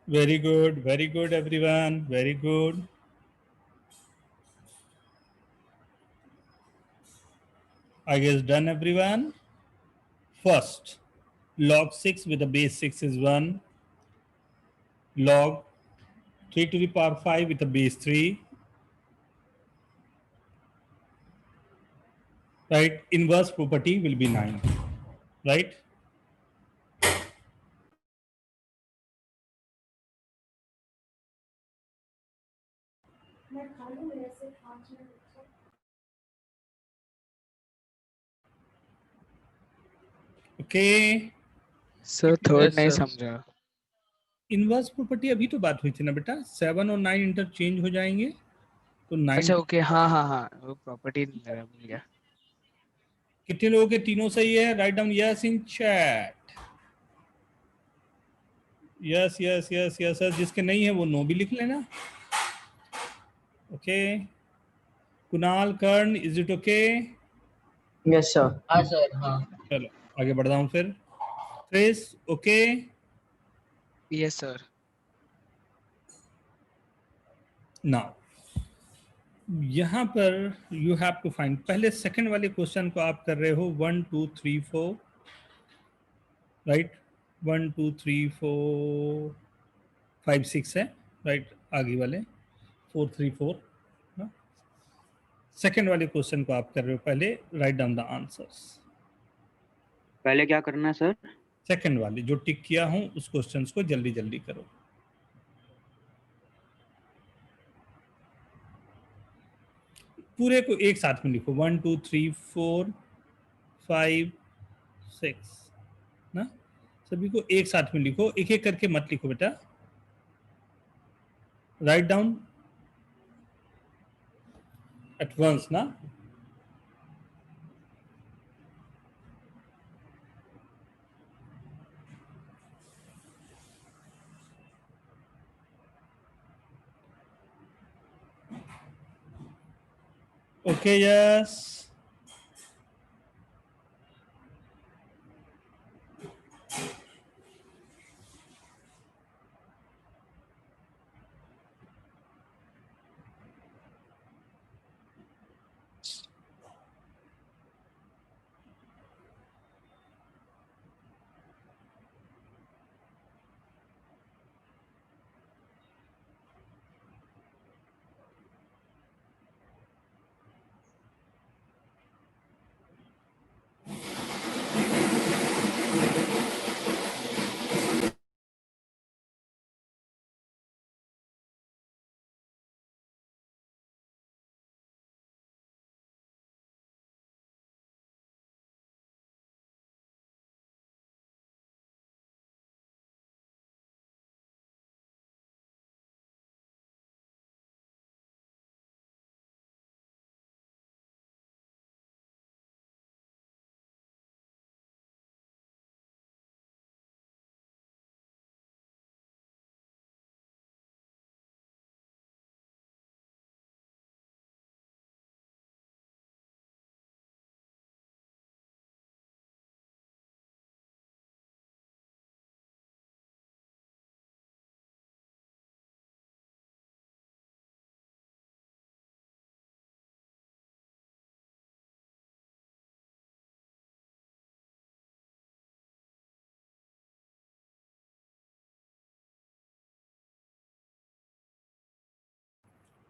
[SPEAKER 1] Very good everyone, very good. I guess done everyone. First, log 6 with the base 6 is 1. Log 3 to the power 5 with the base 3. Right, inverse property will be 9. Right? Okay.
[SPEAKER 9] Sir third
[SPEAKER 4] Yes,
[SPEAKER 9] नहीं
[SPEAKER 4] sir.
[SPEAKER 9] समझा।
[SPEAKER 1] Inverse property अभी तो बात हुई थी ना बेटा, 7 और 9 इंटरचेंज हो जाएंगे तो 9
[SPEAKER 9] अच्छा ओके, हाँ हाँ हाँ, वो प्रॉपर्टी लगा मिल गया।
[SPEAKER 1] कितने लोगों के तीनों सही है? Write down yes in chat. Yes yes yes yes, जिसके नहीं है वो नो भी लिख लेना। Okay, Kunal, Karan, is it okay?
[SPEAKER 10] Yes sir.
[SPEAKER 4] हाँ सर, हाँ।
[SPEAKER 1] चलो आगे बढ़ रहा हूँ फिर। Chris, okay?
[SPEAKER 9] Yes sir.
[SPEAKER 1] Now यहाँ पर यू हैव टू फाइंड, पहले सेकंड वाले क्वेश्चन को आप कर रहे हो 1 2 3 4, राइट। 1 2 3 4 5 6 है, राइट, आगे वाले 4 3 4। सेकंड वाले क्वेश्चन को आप कर रहे हो पहले, राइट डाउन द आंसर्स।
[SPEAKER 5] पहले क्या करना है सर?
[SPEAKER 1] सेकंड वाले जो टिक किया हूं उस क्वेश्चन को जल्दी जल्दी करो। पूरे को एक साथ में लिखो, 1 2 3 4 5 6 ना, सभी को एक साथ में लिखो, एक एक करके मत लिखो बेटा। राइट डाउन एट वंस ना। Okay, yes.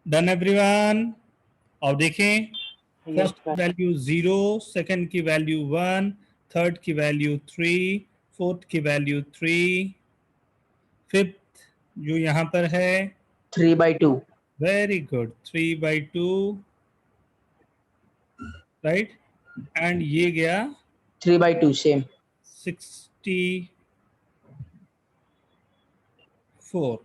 [SPEAKER 1] Done everyone? अब देखें,
[SPEAKER 10] yes
[SPEAKER 1] first
[SPEAKER 10] sir.
[SPEAKER 1] Value 0, second की वैल्यू 1, थर्ड की वैल्यू 3, फोर्थ की वैल्यू 3, फिफ्थ जो यहाँ पर है
[SPEAKER 4] 3/2।
[SPEAKER 1] वेरी गुड 3/2, राइट, एंड ये गया
[SPEAKER 4] 3/2 सेम।
[SPEAKER 1] 64।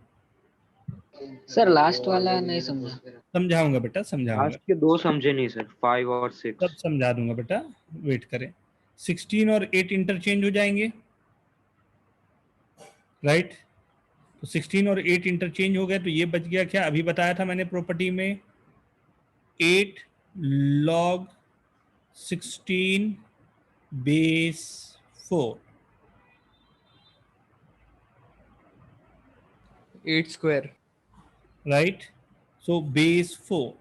[SPEAKER 3] सर लास्ट वाला नहीं समझा।
[SPEAKER 1] समझाऊंगा बेटा, समझाऊंगा,
[SPEAKER 5] लास्ट के 2 समझे नहीं सर, 5 और 6।
[SPEAKER 1] सब समझा दूंगा बेटा, वेट करें। 16 और 8 इंटरचेंज हो जाएंगे, राइट? तो 16 और 8 इंटरचेंज हो गए, तो ये बच गया क्या, अभी बताया था मैंने प्रॉपर्टी में, 8 log 16 base 4,
[SPEAKER 9] 8 square.
[SPEAKER 1] Right? So base 4,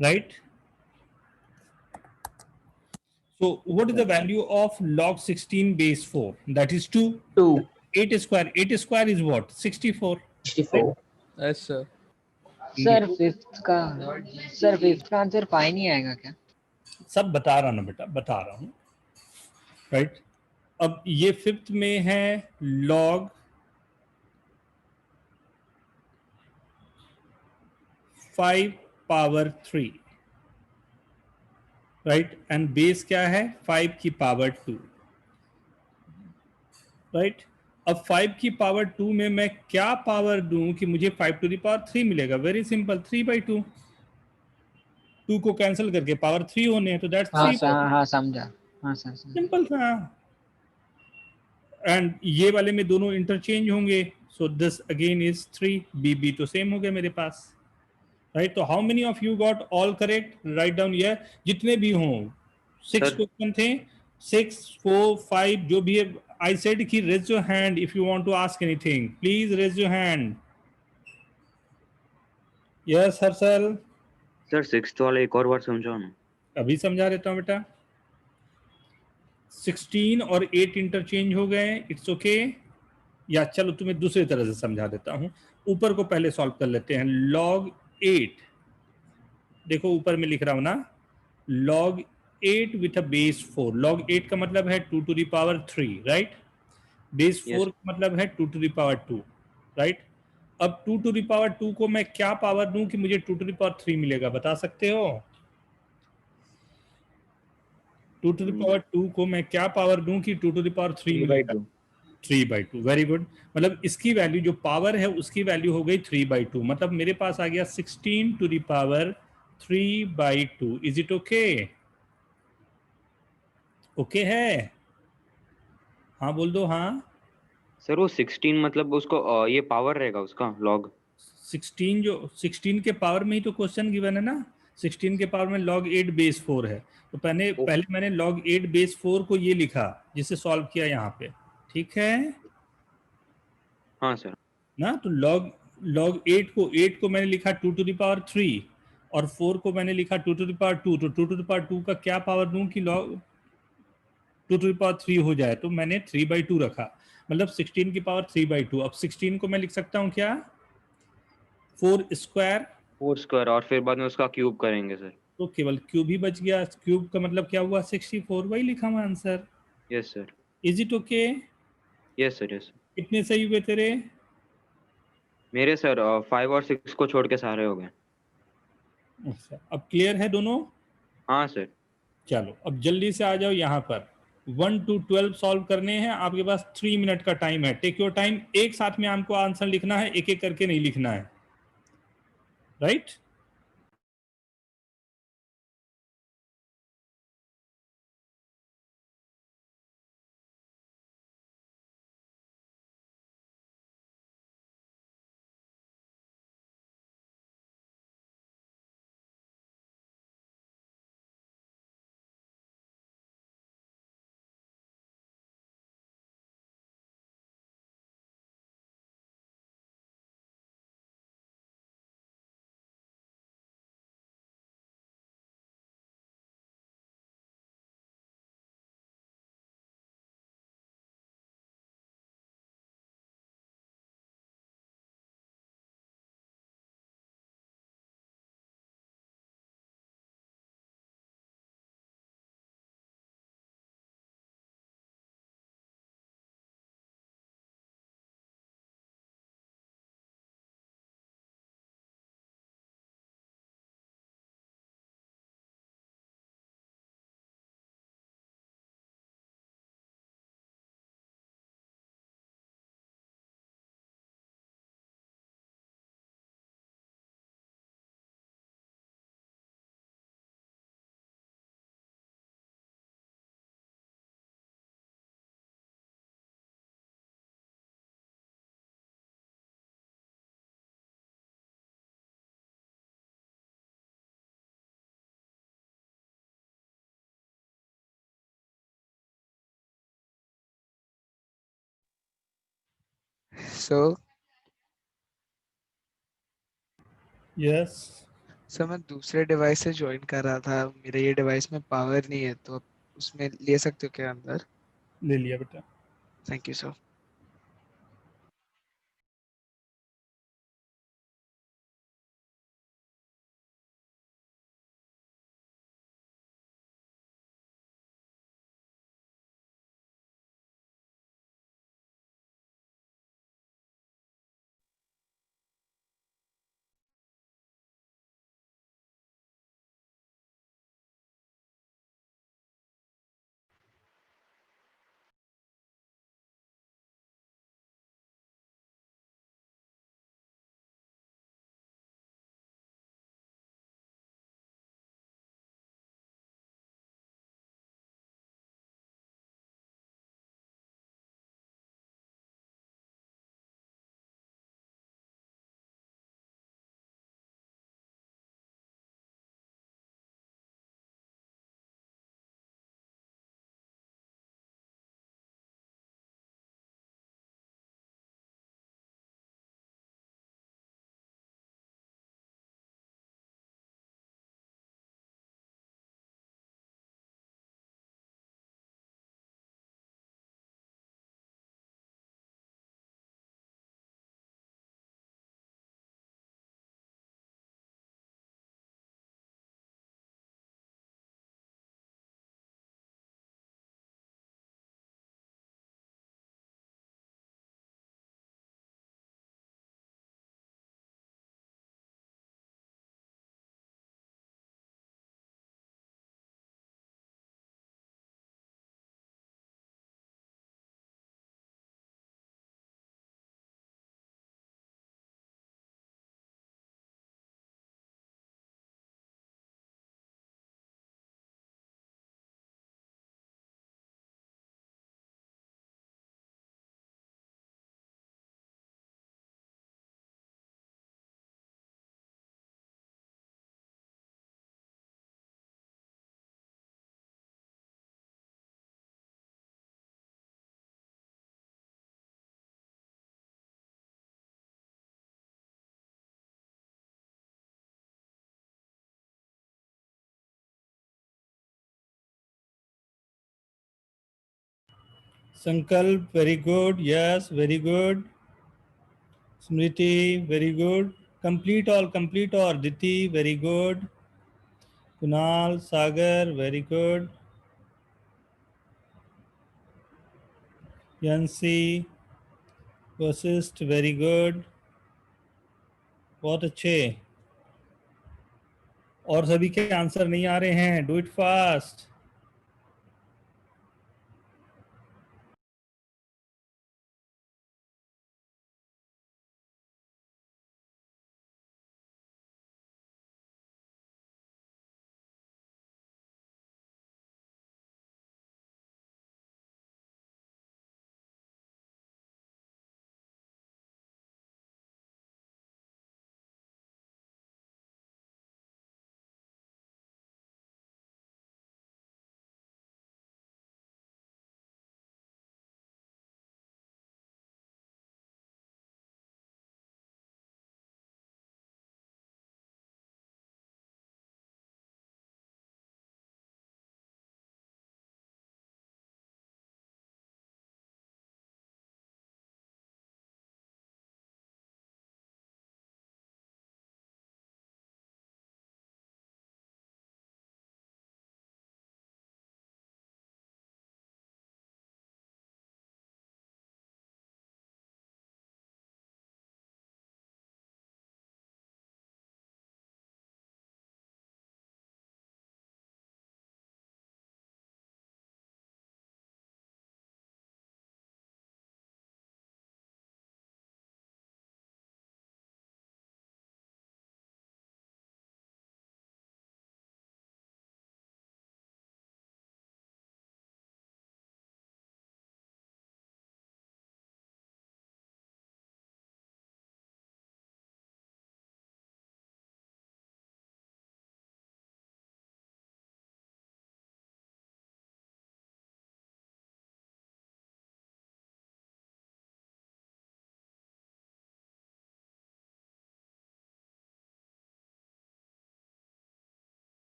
[SPEAKER 1] right? So what is the value of log 16 base 4? That is 2.
[SPEAKER 4] 2
[SPEAKER 1] 8 square. 8 square is what? 64.
[SPEAKER 4] 64।
[SPEAKER 9] Yes, sir.
[SPEAKER 3] Sir fifth का आंसर पाई नहीं आएगा क्या?
[SPEAKER 1] सब बता रहा ना बेटा, बता रहा हूँ, राइट? अब ये फिफ्थ में है log 5 power 3, right? And base क्या है? 5 की पावर 2, राइट? अब 5 की पावर 2 में मैं क्या पावर दूं कि मुझे 5 टू द पावर 3 मिलेगा? Very simple, 3/2। 2 को कैंसिल करके पावर 3 होने हैं, तो दैट्स
[SPEAKER 3] हाँ
[SPEAKER 1] 3।
[SPEAKER 3] सर, हाँ समझा, हाँ सर समझा।
[SPEAKER 1] सिंपल था। एंड ये वाले में दोनों इंटरचेंज होंगे, so this again is 3, B तो सेम हो गया मेरे पास, राइट? तो how many of you got all correct? Right down here, जितने भी हों। 6
[SPEAKER 5] सर
[SPEAKER 1] क्वेश्चन थे, 6, 4, 5 जो भी है। आई सेड कि raise your hand if you want to ask anything, please raise your hand. Yes Harshal?
[SPEAKER 5] Sir 6th वाला एक और बार समझाओ ना।
[SPEAKER 1] अभी समझा देता हूँ बेटा। 16 और 8 इंटरचेंज हो गए, इट्स ओके। या चलो तुम्हें दूसरी तरह से समझा देता हूं, ऊपर को पहले सॉल्व कर लेते हैं। log 8, देखो ऊपर में लिख रहा हूं ना, log 8 with a base 4। log 8 का मतलब है 2 to the power 3, right? Base 4
[SPEAKER 5] yes
[SPEAKER 1] का मतलब है 2 टू द पावर 2, राइट? अब 2 टू द पावर 2 को मैं क्या पावर दूं कि मुझे 2 टू द पावर 3 मिलेगा, बता सकते हो? 2 टू द पावर 2 को मैं क्या पावर दूं कि 2 टू द पावर 3 मिलेगा?
[SPEAKER 5] 3/2।
[SPEAKER 1] 3/2, वेरी गुड। मतलब इसकी वैल्यू जो पावर है उसकी वैल्यू हो गई 3/2, मतलब मेरे पास आ गया 16 to the power 3/2। Is it okay? Okay है? हाँ बोल दो हाँ।
[SPEAKER 5] सर वो 16 मतलब उसको ये पावर रहेगा उसका लॉग।
[SPEAKER 1] 16 जो 16 के पावर में ही तो क्वेश्चन गिवन है ना। 16 के पावर में log 8 बेस 4 है, तो पहले मैंने log 8 बेस 4 को ये लिखा जिसे सॉल्व किया यहाँ पे, ठीक है
[SPEAKER 5] हाँ सर।
[SPEAKER 1] ना? तो log 8 को मैंने लिखा 2 टू द पावर 3, और 4 को मैंने लिखा 2 टू द पावर 2। तो 2 टू द पावर 2 का क्या पावर दूं कि log 2 टू द पावर 3 हो जाए, तो मैंने 3/2 रखा, मतलब 16 की पावर 3/2। अब 16 को मैं लिख सकता हूँ क्या? 4 स्क्वायर,
[SPEAKER 5] 4 स्क्वायर, और फिर बाद में उसका क्यूब करेंगे सर।
[SPEAKER 1] तो केवल क्यूब ही बच गया। क्यूब का मतलब क्या हुआ? 64, वही लिखा हुआ answer.
[SPEAKER 5] Yes sir.
[SPEAKER 1] Is it okay?
[SPEAKER 5] Yes sir. Yes
[SPEAKER 1] कितने सही हुए तेरे?
[SPEAKER 5] मेरे सर 5 और 6 को छोड़ के सारे हो गए।
[SPEAKER 1] अच्छा, अब क्लियर है दोनों?
[SPEAKER 5] हाँ सर।
[SPEAKER 1] चलो अब जल्दी से आ जाओ यहाँ पर। 1 to 12 सॉल्व करने हैं, आपके पास 3 मिनट का टाइम है। टेक योर टाइम, एक साथ में आपको आंसर लिखना है, एक एक करके नहीं लिखना है, राइट?
[SPEAKER 9] सो
[SPEAKER 1] यस
[SPEAKER 9] सर मैं दूसरे डिवाइस से ज्वाइन कर रहा था, मेरे ये डिवाइस में पावर नहीं है, तो आप उसमें ले सकते हो क्या अंदर?
[SPEAKER 1] ले लिया बेटा।
[SPEAKER 9] Thank you sir.
[SPEAKER 1] Sankalp very good, yes very good. Smriti very good. Complete और Diti very good. Kunal Sagar very good. Yansi Vashisht very good, बहुत अच्छे। और सभी के आंसर नहीं आ रहे हैं, do it fast.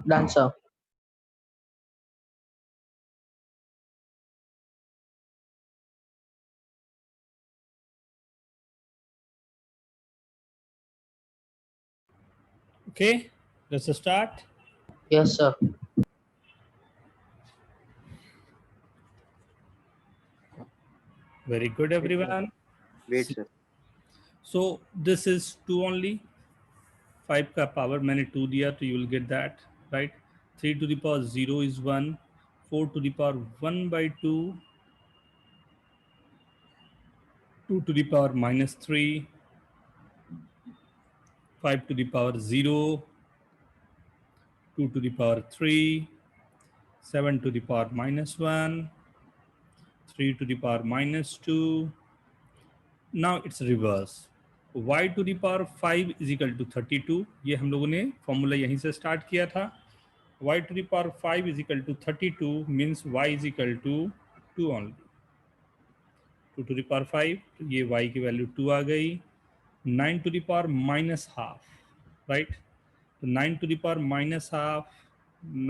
[SPEAKER 4] Done, sir.
[SPEAKER 1] Okay, let's start.
[SPEAKER 4] Yes, sir.
[SPEAKER 1] Very good, everyone.
[SPEAKER 5] Wait sir
[SPEAKER 1] So this is 2 only. 5 का पावर मैंने 2 दिया तो you will get that, right? 3 to the power 0 is 1. 4 to the power 1 by 2. 2 to the power minus 3. 5 to the power 0. 2 to the power 3. 7 to the power minus 1. 3 to the power minus 2. Now it's reverse. y to the power 5 is equal to 32. ये हम लोगों ने formula यहीं से start किया था. y to the power 5 is equal to 32 means y is equal to 2 only. 2 to the power 5, तो ये y की वैल्यू 2 आ गई. 9 to the power minus half, right? तो 9 to the power minus half,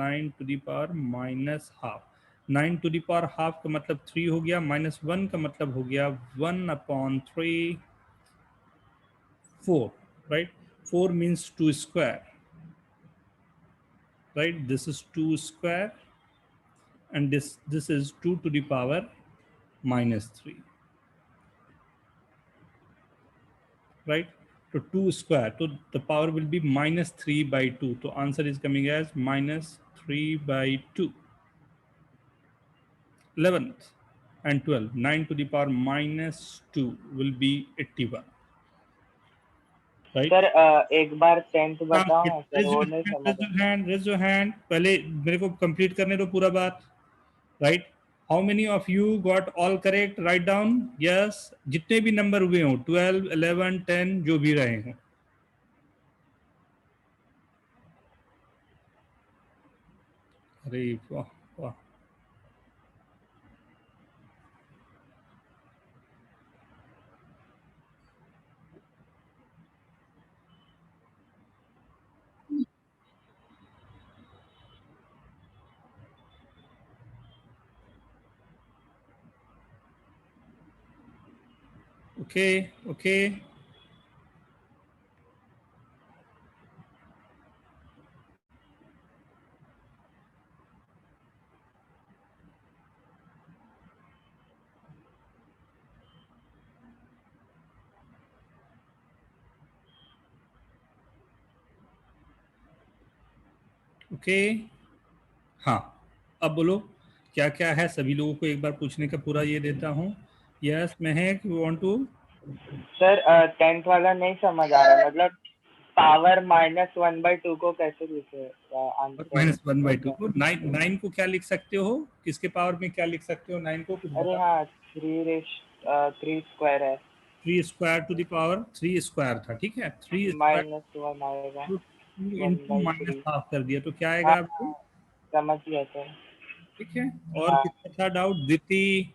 [SPEAKER 1] 9 to the power minus half. 9 to the power half का मतलब 3 हो गया, minus 1 का मतलब हो गया 1/3, 4, right? 4 means 2 square, right? This is 2 square and this is 2 to the power minus 3, right? So 2 square, so the power will be minus 3 by 2. So answer is coming as minus 3 by 2. 11th and 12, 9 to the power minus 2 will be 81, right?
[SPEAKER 10] Sir एक बार 10th बताओ ना sir,
[SPEAKER 1] Raise
[SPEAKER 10] वो
[SPEAKER 1] your
[SPEAKER 10] नहीं
[SPEAKER 1] hand,
[SPEAKER 10] समझ
[SPEAKER 1] raise your hand, raise your hand. पहले मेरे को complete करने दो पूरा बात, right? How many of you got all correct? Write down. Yes. जितने भी नंबर हुए हों, 12, 11, 10 जो भी रहे हों. अरे वाह वाह. Okay, okay. ओके, हाँ, अब बोलो क्या क्या है. सभी लोगों को एक बार पूछने का पूरा ये देता हूँ. Yes Mahak, you want to?
[SPEAKER 10] Sir 10th वाला नहीं समझ आ रहा, मतलब पावर -1/2 को कैसे लिखे आंसर?
[SPEAKER 1] -1/2 को 9 को क्या लिख सकते हो? किसके पावर में क्या लिख सकते हो 9 को? कुछ
[SPEAKER 10] अरे हाँ, 3 स्क्वायर है.
[SPEAKER 1] 3 square to the power 3 square था, ठीक है. 3 स्क्वायर
[SPEAKER 10] -1 आएगा,
[SPEAKER 1] 2 into
[SPEAKER 10] 1/3.
[SPEAKER 1] माइनस हाफ कर दिया तो क्या आएगा आपको?
[SPEAKER 10] समझ गया सर.
[SPEAKER 1] ठीक है. और किसका था डाउट? दीप्ति.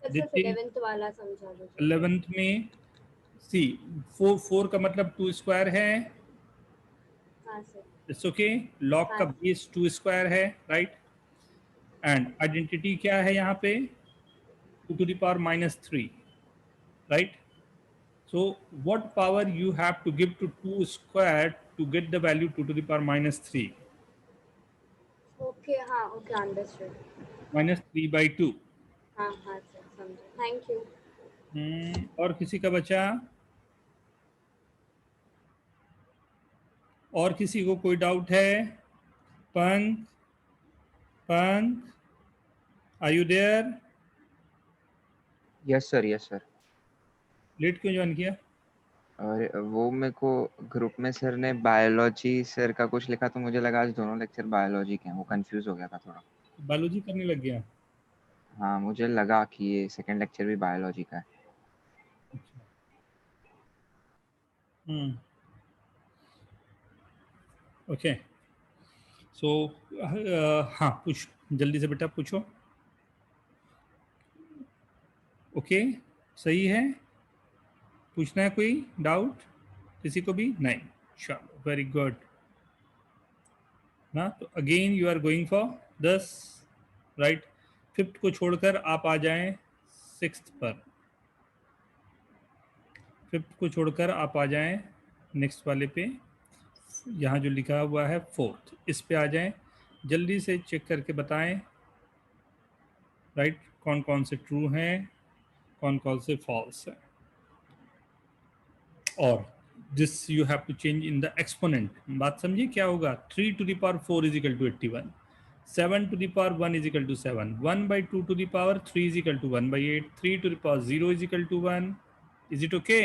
[SPEAKER 6] सर सिर्फ 11th वाला समझा दीजिए.
[SPEAKER 1] 11th में सी 4 का मतलब 2 स्क्वायर है.
[SPEAKER 6] हाँ सर.
[SPEAKER 1] It's okay. लॉग का बेस 2 स्क्वायर है, राइट? एंड आइडेंटिटी क्या है यहाँ पे? 2 to the power -3, right? So what power you have to give to 2 square to get the value 2 to the power -3?
[SPEAKER 6] Okay, हाँ, okay, understood.
[SPEAKER 1] -3/2.
[SPEAKER 6] हाँ हाँ sir, समझा. Thank you.
[SPEAKER 1] और किसी का बचा? और किसी को कोई डाउट है? पंक, पंक, are you there?
[SPEAKER 11] Yes sir, yes sir.
[SPEAKER 1] Late क्यों ज्वाइन किया?
[SPEAKER 11] और वो मेरे को ग्रुप में सर ने बायोलॉजी सर का कुछ लिखा तो मुझे लगा आज दोनों लेक्चर बायोलॉजी के हैं, वो कंफ्यूज हो गया था थोड़ा.
[SPEAKER 1] बायोलॉजी करने लग गया?
[SPEAKER 11] हाँ, मुझे लगा कि ये सेकंड लेक्चर भी बायोलॉजी का है.
[SPEAKER 1] ओके. सो हाँ, पूछ जल्दी से बेटा, पूछो. ओके, सही है. पूछना है कोई डाउट किसी को भी? नहीं. चलो, वेरी गुड. ना, तो again you are going for 10, right. Fifth को छोड़कर आप आ जाएं सिक्स्थ पर, फिफ्थ को छोड़कर आप आ जाएं नेक्स्ट वाले पे, यहाँ जो लिखा हुआ है फोर्थ, इस पे आ जाएं, जल्दी से चेक करके बताएं, राइट, कौन कौन से ट्रू हैं, कौन कौन से फॉल्स हैं। और this you have to change in the exponent. बात समझिए क्या होगा, 3 to the power 4 is equal to 81, 7 to the power 1 is equal to 7, 1 by 2 to the power 3 is equal to 1 by 8, 3 to the power 0 is equal to 1. Is it okay?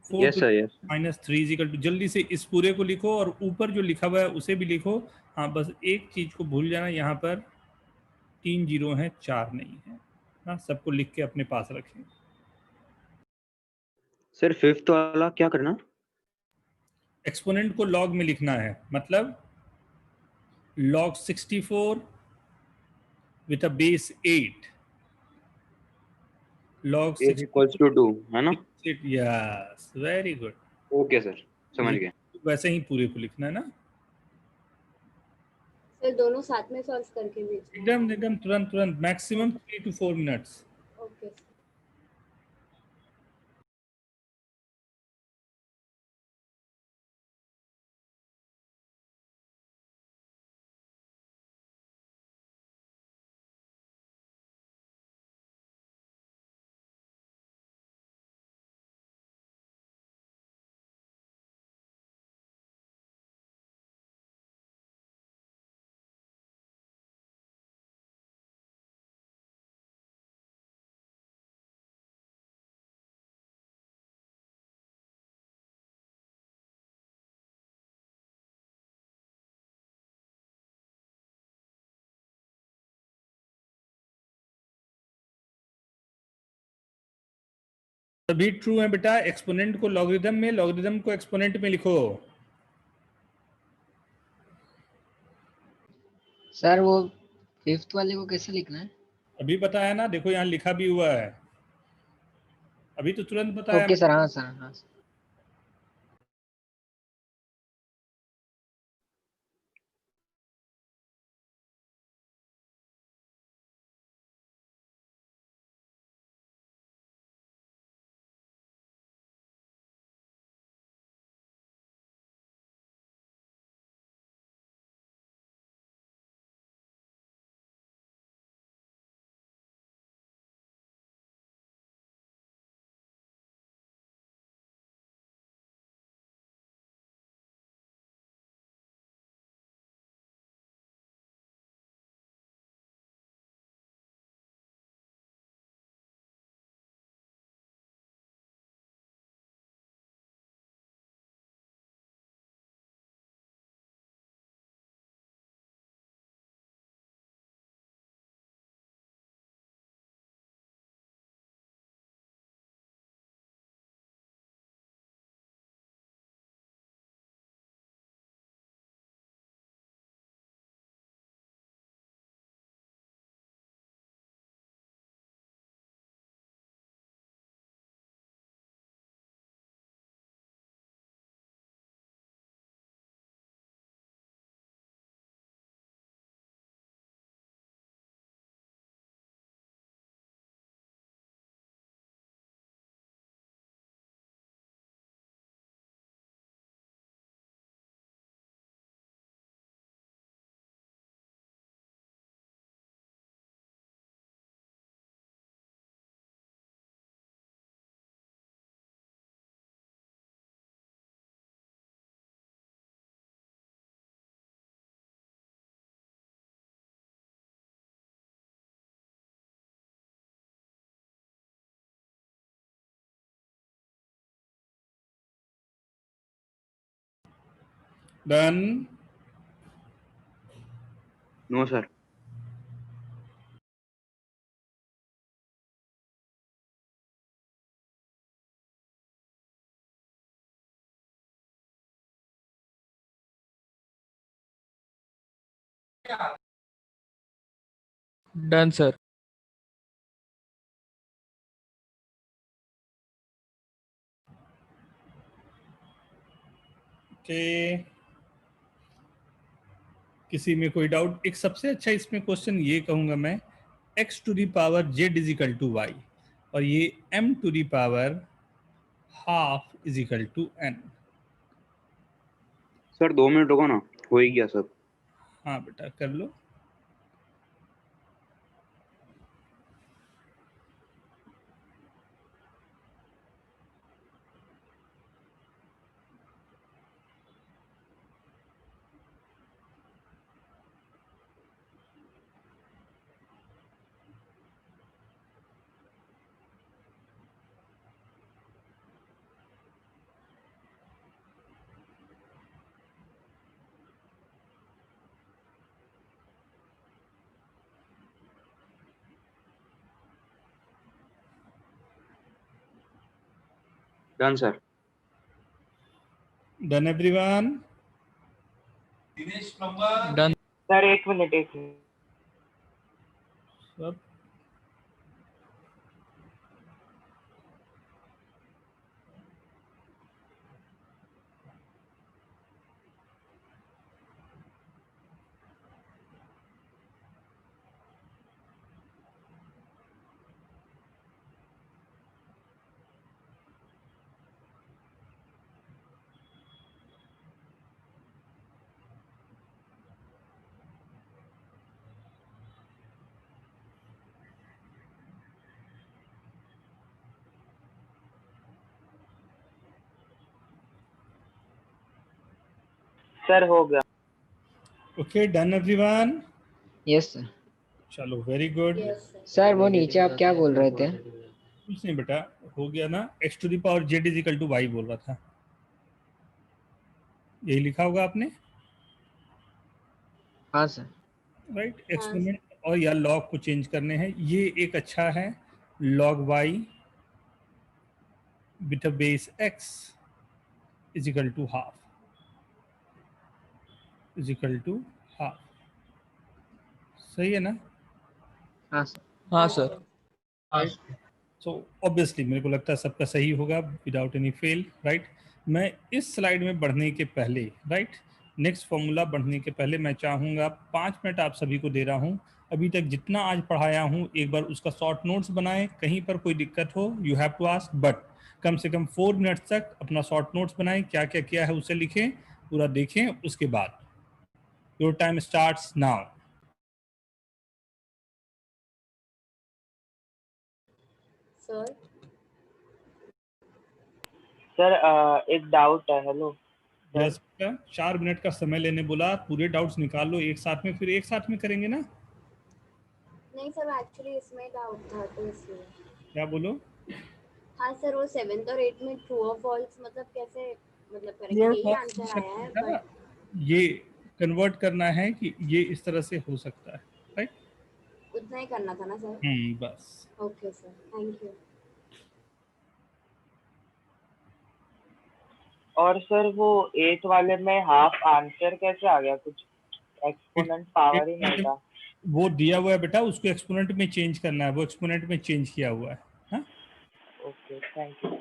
[SPEAKER 1] 4
[SPEAKER 5] yes
[SPEAKER 1] to
[SPEAKER 5] sir, yes.
[SPEAKER 1] minus 3 is equal to, जल्दी से इस पूरे को लिखो और ऊपर जो लिखा हुआ है उसे भी लिखो। हाँ, बस एक चीज को भूल जाना, यहाँ पर 3 जीरो हैं, 4 नहीं है। हाँ, सबको लिख के अपने पास रखें।
[SPEAKER 5] सर फिफ्थ वाला क्या करना?
[SPEAKER 1] एक्सपोनेंट को लॉग में लिखना है, मतलब log 64 with a base 8, log
[SPEAKER 5] is equals to 2 है ना?
[SPEAKER 1] 68, yes, very good.
[SPEAKER 5] Okay sir, समझ गए।
[SPEAKER 1] वैसे ही पूरे को लिखना है ना,
[SPEAKER 6] सर दोनों साथ में सॉल्व करके भेजना।
[SPEAKER 1] एकदम एकदम तुरंत तुरंत, maximum 3 to 4 minutes.
[SPEAKER 6] Okay sir.
[SPEAKER 1] सभी ट्रू है बेटा। एक्सपोनेंट को लॉगरिदम में, लॉगरिदम को एक्सपोनेंट में लिखो।
[SPEAKER 3] सर वो फिफ्थ वाले को कैसे लिखना है?
[SPEAKER 1] अभी बताया ना, देखो यहाँ लिखा भी हुआ है, अभी तो तुरंत बताया।
[SPEAKER 3] ओके सर, हाँ सर, हाँ sir.
[SPEAKER 1] Done.
[SPEAKER 5] No sir.
[SPEAKER 9] Done sir.
[SPEAKER 1] Okay, किसी में कोई डाउट? एक सबसे अच्छा इसमें क्वेश्चन ये कहूंगा मैं, x to the power z is equal to y और ये m to the power half is equal to n।
[SPEAKER 5] Sir 2 minute रुको ना, हो ही गया सब।
[SPEAKER 1] हाँ बेटा कर लो।
[SPEAKER 5] Done sir.
[SPEAKER 1] Done everyone?
[SPEAKER 10] Done sir, एक मिनट।
[SPEAKER 1] सब
[SPEAKER 10] सर हो गया।
[SPEAKER 1] Okay, done everyone?
[SPEAKER 3] Yes sir.
[SPEAKER 1] चलो वेरी गुड।
[SPEAKER 3] सर वो नीचे आप क्या बोल रहे थे?
[SPEAKER 1] कुछ नहीं बेटा, हो गया ना, x to the power z is equal to y बोल रहा था, यही लिखा होगा आपने,
[SPEAKER 3] हाँ सर।
[SPEAKER 1] राइट? एक्सपोनेंट और या लॉग को चेंज करने हैं, ये एक अच्छा है, log y with a base x is equal to half, is equal to half, सही है ना?
[SPEAKER 3] हाँ सर।
[SPEAKER 8] हाँ सर।
[SPEAKER 1] सो ऑब्वियसली मेरे को लगता है सबका सही होगा विदाउट एनी फेल, राइट? मैं इस स्लाइड में बढ़ने के पहले, राइट, नेक्स्ट फॉर्मूला बढ़ने के पहले मैं चाहूँगा 5 मिनट आप सभी को दे रहा हूँ, अभी तक जितना आज पढ़ाया हूँ एक बार उसका शॉर्ट नोट्स बनाएं, कहीं पर कोई दिक्कत हो you have to ask, but कम से कम 4 मिनट्स तक अपना शॉर्ट नोट्स बनाएं, क्या क्या किया है उसे लिखें, पूरा देखें, उसके बाद your time starts now.
[SPEAKER 6] Sir
[SPEAKER 10] sir एक डाउट है। हेलो
[SPEAKER 1] यस बेटा, 4 मिनट का समय लेने बोला, पूरे डाउट्स निकाल लो एक साथ में, फिर एक साथ में करेंगे ना।
[SPEAKER 6] नहीं सर, एक्चुअली इसमें डाउट था तो इसलिए।
[SPEAKER 1] क्या बोलो?
[SPEAKER 6] हाँ सर, वो 7th और 8th में ट्रू और फॉल्स मतलब कैसे मतलब
[SPEAKER 1] True
[SPEAKER 6] करेंगे,
[SPEAKER 1] और
[SPEAKER 6] यही
[SPEAKER 1] false
[SPEAKER 6] आंसर
[SPEAKER 1] हो
[SPEAKER 6] आया है
[SPEAKER 1] सकता है,
[SPEAKER 6] बट
[SPEAKER 1] ये कन्वर्ट करना है कि ये इस तरह से हो सकता है, राइट?
[SPEAKER 6] उतना ही करना था ना सर।
[SPEAKER 1] बस।
[SPEAKER 6] Okay sir, thank you.
[SPEAKER 10] और सर वो 8 वाले में हाफ आंसर कैसे आ गया? कुछ एक्सपोनेंट पावर ही नहीं था।
[SPEAKER 1] वो दिया हुआ है बेटा, उसको एक्सपोनेंट में चेंज करना है, वो एक्सपोनेंट में चेंज किया हुआ है। हाँ?
[SPEAKER 10] Okay, thank you.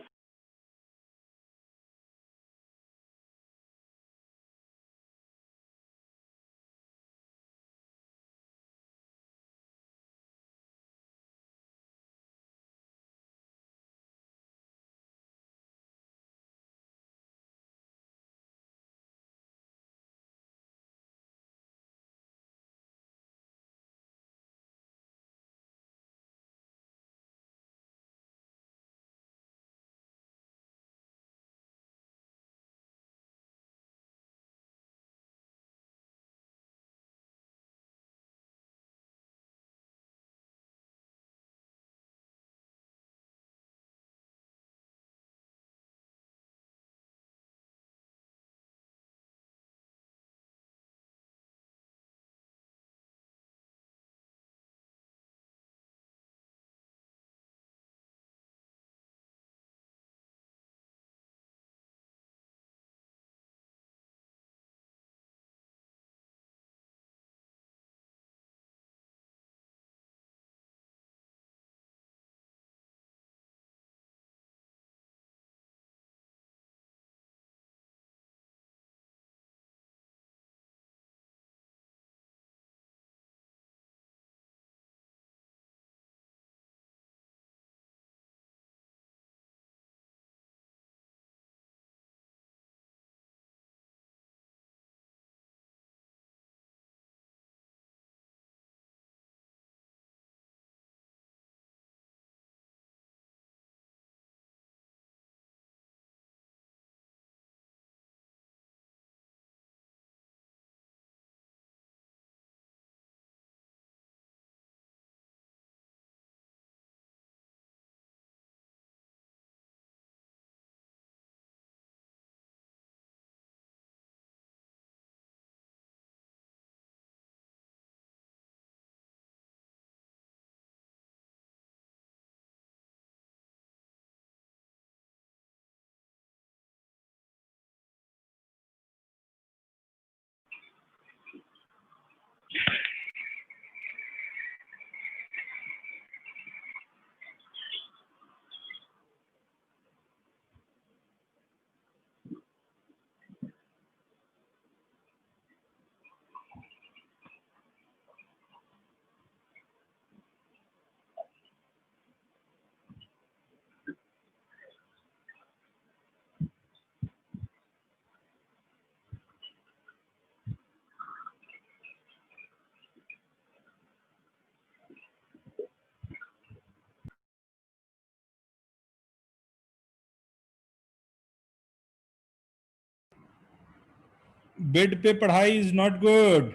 [SPEAKER 1] बेड पे पढ़ाई इज नॉट गुड।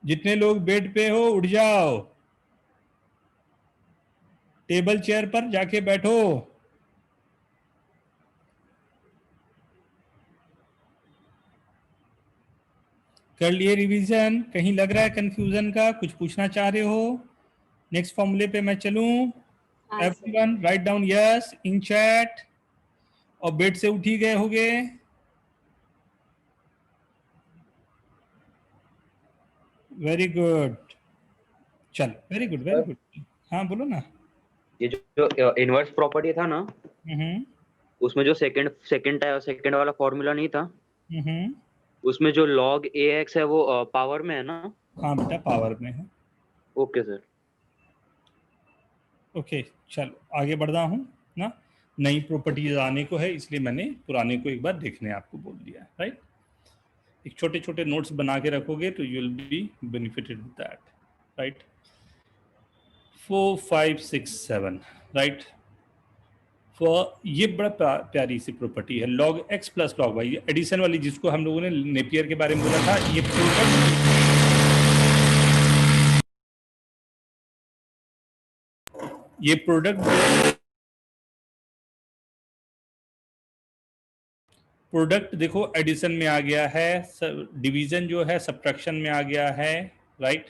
[SPEAKER 1] जितने लोग बेड पे हो उठ जाओ, टेबल चेयर पर जाके बैठो। कर लिए रिवीजन? कहीं लग रहा है कंफ्यूजन का? कुछ पूछना चाह रहे हो? नेक्स्ट फॉर्मूले पे मैं चलूं? Everyone write down yes in chat. और बेड से उठ ही गए होगे? वेरी गुड, चल वेरी गुड वेरी गुड। हाँ बोलो ना।
[SPEAKER 5] ये जो इनवर्स प्रॉपर्टी था ना,
[SPEAKER 1] हम्म
[SPEAKER 5] उसमें जो सेकंड वाला फॉर्मूला नहीं था,
[SPEAKER 1] हम्म।
[SPEAKER 5] उसमें जो log ax है वो पावर में है ना?
[SPEAKER 1] हाँ बेटा पावर में है।
[SPEAKER 5] Okay sir.
[SPEAKER 1] ओके चलो आगे बढ़ रहा हूँ ना। नई प्रॉपर्टीज आने को है, इसलिए मैंने पुराने को एक बार देखने आपको बोल दिया, राइट। एक छोटे छोटे नोट्स बना के रखोगे तो you will be benefited with that, right. 4 5 6 7 right. ये बड़ा प्यारी सी प्रॉपर्टी है, log x plus log y, addition वाली, जिसको हम लोगों ने नेपियर के बारे में बोला था। ये प्रोडक्ट देखो एडिशन में आ गया है, डिवीजन जो है सब्ट्रैक्शन में आ गया है, राइट।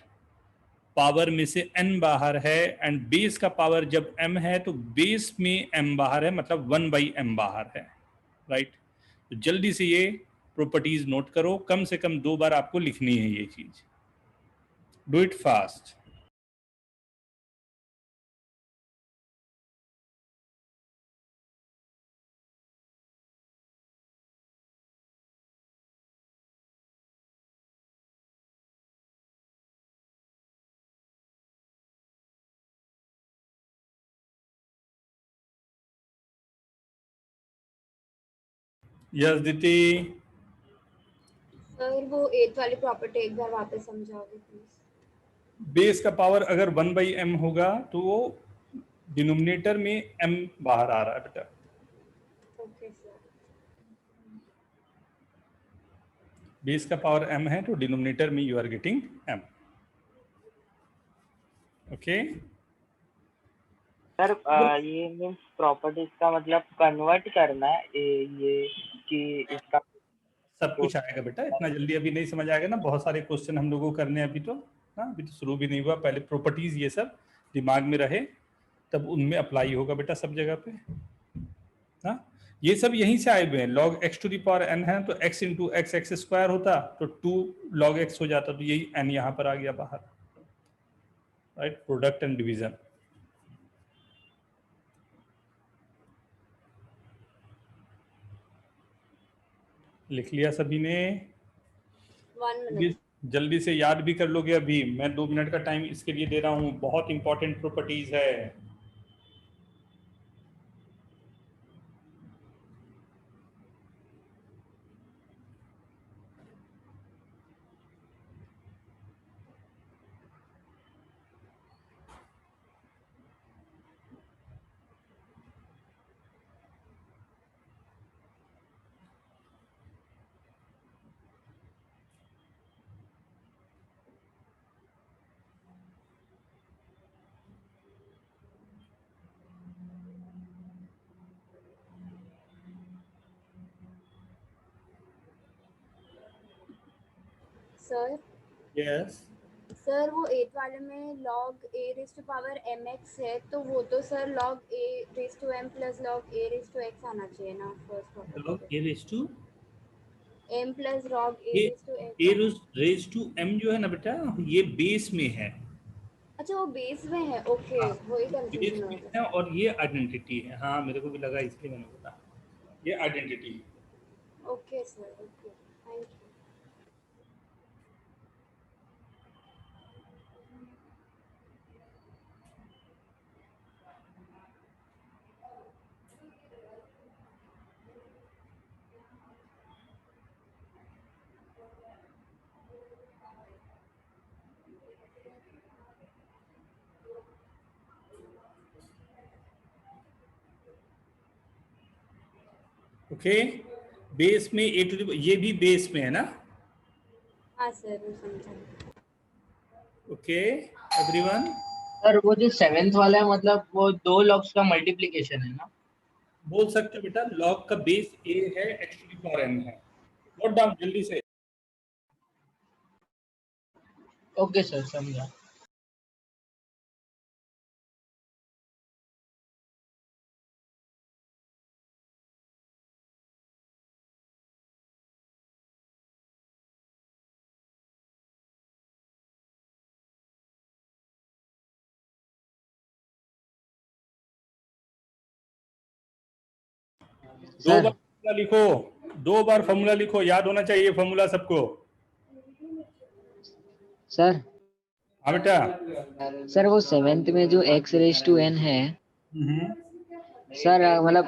[SPEAKER 1] पावर में से n बाहर है, एंड बेस का पावर जब m है तो बेस में m बाहर है, मतलब 1/m बाहर है, राइट। तो जल्दी से ये प्रॉपर्टीज नोट करो, कम से कम 2 बार आपको लिखनी है ये चीज। Do it fast. यस दीदी।
[SPEAKER 6] सर वो 8th वाली प्रॉपर्टी एक बार वापस समझाओगे प्लीज?
[SPEAKER 1] बेस का पावर अगर 1/m होगा तो वो डिनोमिनेटर में m बाहर आ रहा है बेटा।
[SPEAKER 6] Okay sir.
[SPEAKER 1] बेस का पावर m है तो डिनोमिनेटर में you are getting m। Okay
[SPEAKER 10] sir ये मीन्स प्रॉपर्टीज का मतलब कन्वर्ट करना है ये कि इसका
[SPEAKER 1] सब कुछ आएगा बेटा, इतना जल्दी अभी नहीं समझ आएगा ना। बहुत सारे क्वेश्चन हम लोगों को करने हैं अभी तो, हाँ अभी तो शुरू भी नहीं हुआ। पहले प्रॉपर्टीज ये सब दिमाग में रहे तब उनमें अप्लाई होगा बेटा सब जगह पे। हाँ ये सब यहीं से आए हुए हैं। log x to the power n है तो x into x x square होता तो 2 log x हो जाता, तो यही n यहाँ पर आ गया बाहर, राइट। प्रोडक्ट एंड डिवीजन लिख लिया सभी ने?
[SPEAKER 6] 1 मिनट।
[SPEAKER 1] जल्दी से याद भी कर लोगे। अभी मैं 2 मिनट का टाइम इसके लिए दे रहा हूँ, बहुत इंपॉर्टेंट प्रॉपर्टीज है।
[SPEAKER 6] सर
[SPEAKER 1] यस
[SPEAKER 6] सर वो 8th वाले में log a raised to power mx है, तो वो तो sir log a raised to m plus log a raised to x आना चाहिए ना first property
[SPEAKER 1] log a raised to
[SPEAKER 6] m plus log a
[SPEAKER 1] ये
[SPEAKER 6] raised to x।
[SPEAKER 1] a raised to m जो है ना बेटा, ये बेस में है।
[SPEAKER 6] अच्छा वो बेस में है, ओके वही
[SPEAKER 1] बेस
[SPEAKER 6] कंफ्यूजन हो
[SPEAKER 1] में
[SPEAKER 6] गया।
[SPEAKER 1] है और ये आइडेंटिटी है। हाँ मेरे को भी लगा इसलिए मैंने बोला, ये आइडेंटिटी है।
[SPEAKER 6] Okay sir, okay thank you.
[SPEAKER 1] Okay base में ए टू, ये भी बेस में है ना,
[SPEAKER 6] हाँ सर वो समझा।
[SPEAKER 1] ओके एवरीवन,
[SPEAKER 4] सर वो जो 7th वाला है मतलब वो दो लॉग्स का मल्टीप्लिकेशन है ना?
[SPEAKER 1] बोल सकते हो बेटा लॉग का बेस a है, x to the power n है। नोट डाउन जल्दी से।
[SPEAKER 4] ओके सर समझा।
[SPEAKER 1] दो
[SPEAKER 3] सर
[SPEAKER 1] बार फॉर्मूला लिखो, 2 बार फॉर्मूला लिखो, याद होना चाहिए फॉर्मूला सबको।
[SPEAKER 3] सर
[SPEAKER 1] हाँ बेटा।
[SPEAKER 3] सर वो 7th में जो x⁻n है सर मतलब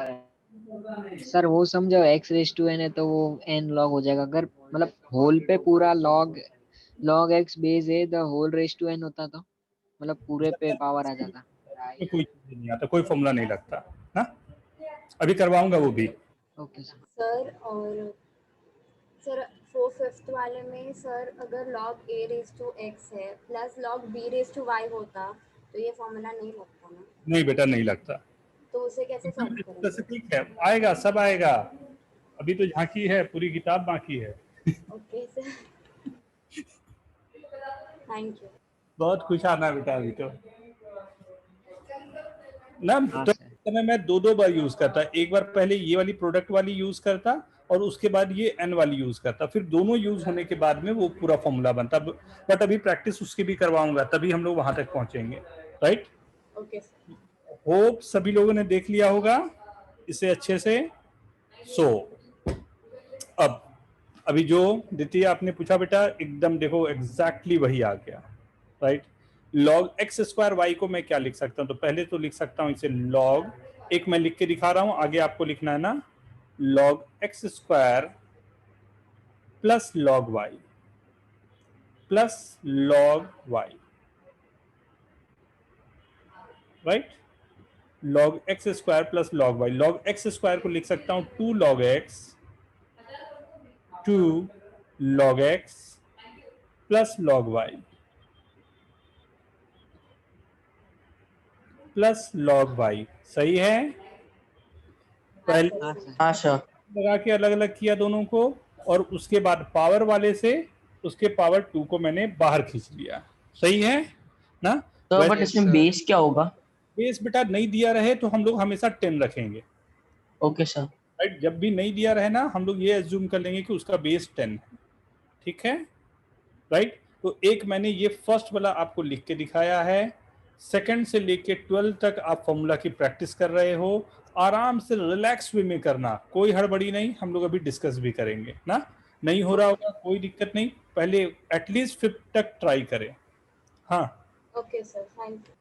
[SPEAKER 3] सर वो समझो x⁻n है तो वो n log हो जाएगा। अगर मतलब होल पे पूरा log x बेस है the whole raise to n होता तो मतलब पूरे पे पावर आ जाता।
[SPEAKER 1] तो कोई चीज़ नहीं आता, कोई फॉर्मूला नहीं लगता ना। अभी करवाऊंगा वो भी।
[SPEAKER 3] Okay sir.
[SPEAKER 6] सर और सर 4/5 वाले में सर अगर log a raise to x है plus log b raise to y होता तो ये फॉर्मूला नहीं लगता ना,
[SPEAKER 1] नहीं बेटा नहीं लगता।
[SPEAKER 6] तो उसे कैसे सॉल्व करेंगे?
[SPEAKER 1] स्पेसिफिक है, आएगा सब आएगा, अभी तो झांकी है, पूरी किताब बाकी है।
[SPEAKER 6] Okay sir thank you.
[SPEAKER 1] बहुत खुश आना बेटा अभी तो ना।
[SPEAKER 3] हाँ
[SPEAKER 1] तो
[SPEAKER 3] सर।
[SPEAKER 1] इस समय मैं 2 बार यूज करता, एक बार पहले ये वाली प्रोडक्ट वाली यूज करता और उसके बाद ये एन वाली यूज करता, फिर दोनों यूज होने के बाद में वो पूरा फॉर्मूला बनता। बट अभी प्रैक्टिस उसकी भी करवाऊंगा, तभी हम लोग वहां तक पहुंचेंगे। राइट।
[SPEAKER 6] Okay sir.
[SPEAKER 1] होप सभी लोगों ने देख लिया होगा इसे अच्छे से। सो अब अभी जो द्वितीय आपने पूछा बेटा एकदम देखो एग्जैक्टली वही आ गया। Right. log x square y को मैं क्या लिख सकता हूं, तो पहले तो लिख सकता हूं इसे log, एक मैं लिख के दिखा रहा हूं, आगे आपको लिखना है ना, log x square plus log y plus log y। Right. log x square plus log y, log x square को लिख सकता हूं 2 log x 2 log x plus log y plus log y। सही है। पहले
[SPEAKER 3] हाँ सर।
[SPEAKER 4] हाँ सर।
[SPEAKER 1] लगा के अलग अलग किया दोनों को, और उसके बाद पावर वाले से उसके पावर 2 को मैंने बाहर खींच लिया। सही है ना।
[SPEAKER 4] तो बट
[SPEAKER 1] वैसे
[SPEAKER 3] यस
[SPEAKER 4] इसमें
[SPEAKER 3] सर।
[SPEAKER 4] बेस क्या होगा?
[SPEAKER 1] बेस बेटा नहीं दिया रहे तो हम लोग हमेशा 10 रखेंगे।
[SPEAKER 4] Okay sir.
[SPEAKER 1] राइट। जब भी नहीं दिया रहे ना हम लोग ये एज्यूम कर लेंगे कि उसका बेस 10 है। ठीक है। राइट। तो एक मैंने ये फर्स्ट वाला आपको लिख के दिखाया है, सेकंड से लेके 12 तक आप फॉर्मूला की प्रैक्टिस कर रहे हो। आराम से रिलैक्स वे में करना, कोई हड़बड़ी नहीं, हम लोग अभी डिस्कस भी करेंगे ना। नहीं हो रहा होगा कोई दिक्कत नहीं, पहले एटलीस्ट 5 तक ट्राई करें। हाँ।
[SPEAKER 6] Okay sir thank you.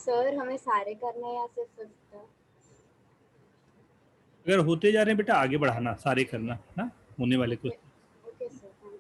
[SPEAKER 6] Sir हमें सारे करना है या सिर्फ फिफ्थ?
[SPEAKER 1] अगर होते जा रहे हैं बेटा आगे बढ़ाना, सारे करना ना होने वाले
[SPEAKER 6] ओके
[SPEAKER 1] कुछ।
[SPEAKER 6] Okay sir, thank you.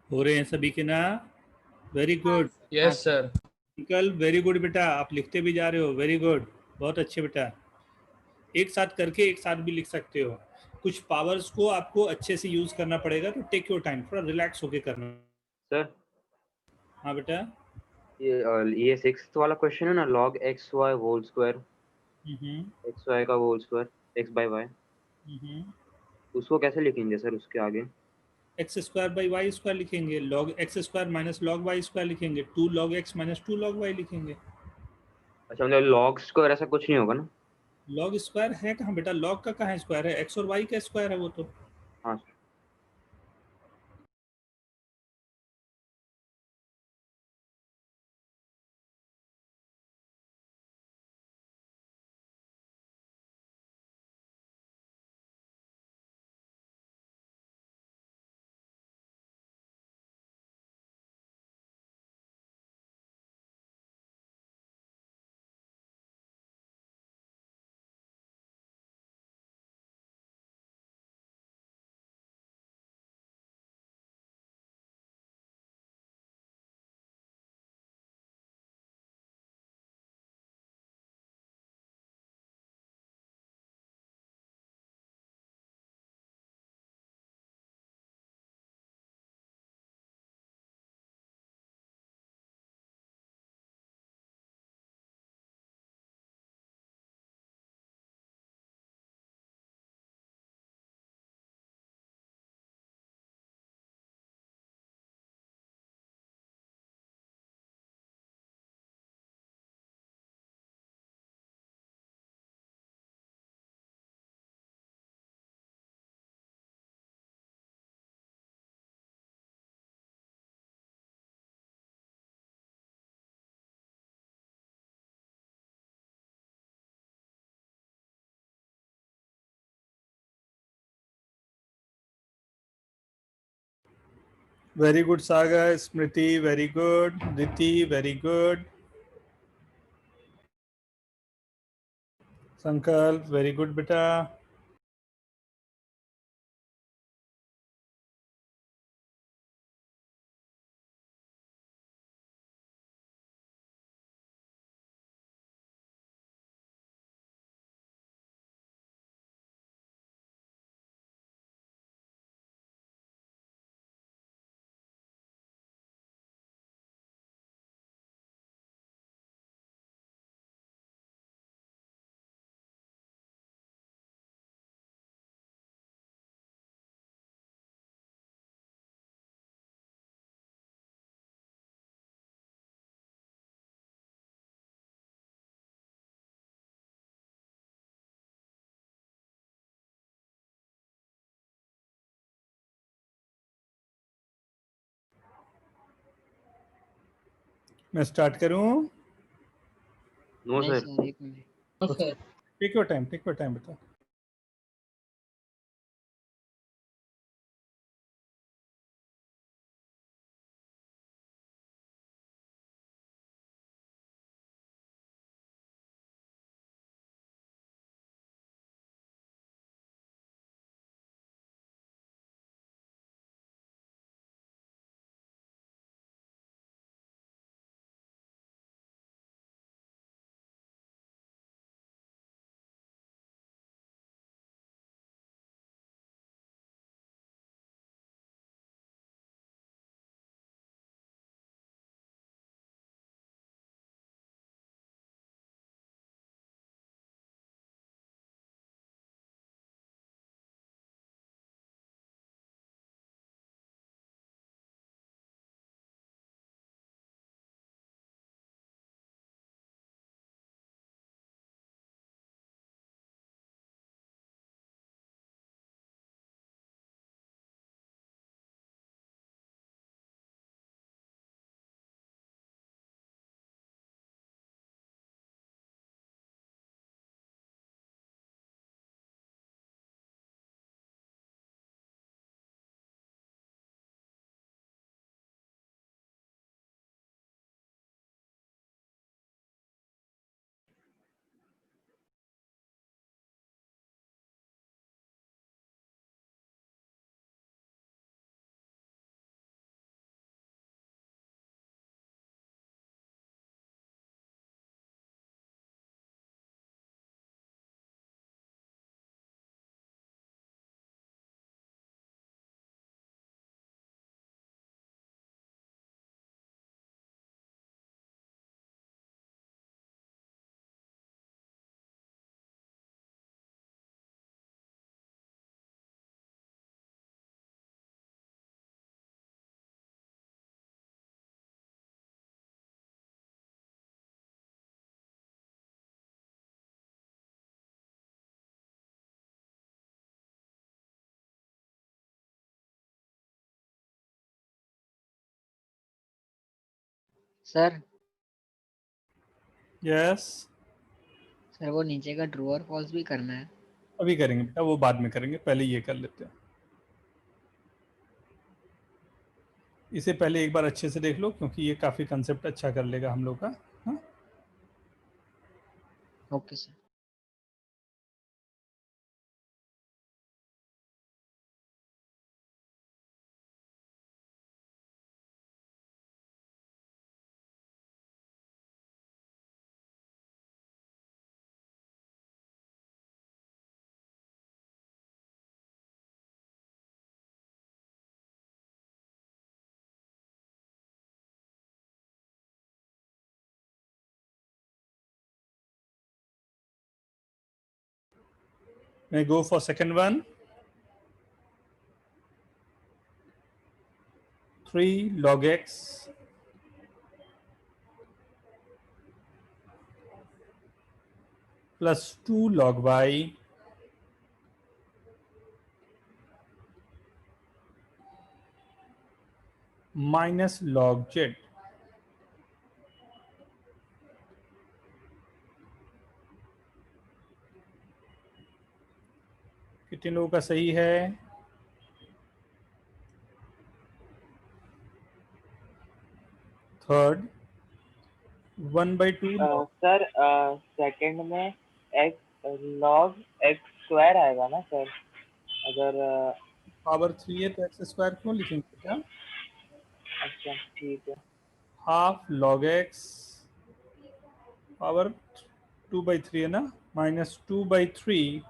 [SPEAKER 1] हो रहे हैं सभी के ना? Very good.
[SPEAKER 12] Yes sir.
[SPEAKER 1] Uncle very good बेटा, आप लिखते भी जा रहे हो, वेरी गुड, बहुत अच्छे बेटा। एक साथ करके एक साथ भी लिख सकते हो। कुछ पावर्स को आपको अच्छे से यूज करना पड़ेगा, तो टेक योर टाइम, थोड़ा रिलैक्स होके करना।
[SPEAKER 5] सर
[SPEAKER 1] हाँ बेटा।
[SPEAKER 5] ये 6th वाला क्वेश्चन है ना, log x y whole square, x y का whole square x by y, उसको कैसे लिखेंगे सर उसके आगे?
[SPEAKER 1] X square by y square लिखेंगे, log x square minus log y square लिखेंगे, 2 log x minus 2 log y लिखेंगे।
[SPEAKER 5] अच्छा मतलब log स्क्वायर ऐसा कुछ नहीं होगा ना?
[SPEAKER 1] लॉग स्क्वायर है कहाँ बेटा, लॉग का कहाँ स्क्वायर है, एक्स और वाई का स्क्वायर है वो तो।
[SPEAKER 5] हाँ
[SPEAKER 1] very good Sagar, Smriti very good, Diti very good, Sankalp very good बेटा। मैं स्टार्ट करूं?
[SPEAKER 5] नो
[SPEAKER 3] नहीं
[SPEAKER 5] सर।
[SPEAKER 3] सर, एक मिनट।
[SPEAKER 1] Take your time, take your time बेटा।
[SPEAKER 3] सर
[SPEAKER 1] यस,
[SPEAKER 3] सर वो नीचे का ट्रू और फॉल्स भी करना है।
[SPEAKER 1] अभी करेंगे बेटा, वो बाद में करेंगे, पहले ये कर लेते हैं। इसे पहले एक बार अच्छे से देख लो, क्योंकि ये काफ़ी कंसेप्ट अच्छा कर लेगा हम लोग का। हाँ,
[SPEAKER 3] okay sir.
[SPEAKER 1] may I go for second one? 3 log x plus 2 log y minus log z। कितने लोगों का सही है? Third 1/2 log।
[SPEAKER 10] सर सेकंड में x log x स्क्वायर आएगा ना सर? अगर
[SPEAKER 1] पावर 3 है तो एक्स स्क्वायर क्यों लिखेंगे बेटा?
[SPEAKER 10] अच्छा ठीक है।
[SPEAKER 1] हाफ log x पावर 2/3 है ना, minus 2/3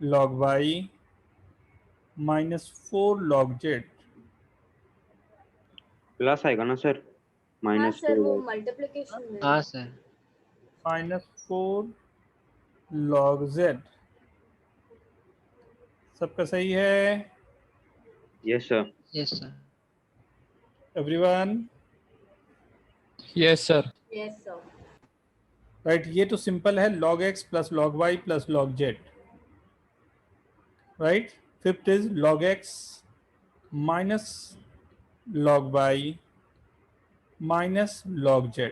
[SPEAKER 1] log y minus 4 log z।
[SPEAKER 5] Plus आएगा ना सर?
[SPEAKER 6] हाँ
[SPEAKER 5] माइनस
[SPEAKER 6] सर, वो
[SPEAKER 5] 4।
[SPEAKER 6] मल्टीप्लिकेशन में।
[SPEAKER 3] हाँ सर।
[SPEAKER 1] Minus 4 log z। सबका सही है?
[SPEAKER 5] Yes sir.
[SPEAKER 3] Yes sir.
[SPEAKER 1] Everyone?
[SPEAKER 7] Yes sir.
[SPEAKER 6] Yes sir.
[SPEAKER 1] Right, ये तो सिंपल है, log x plus log y plus log z। Right, fifth is log x minus log y minus log z।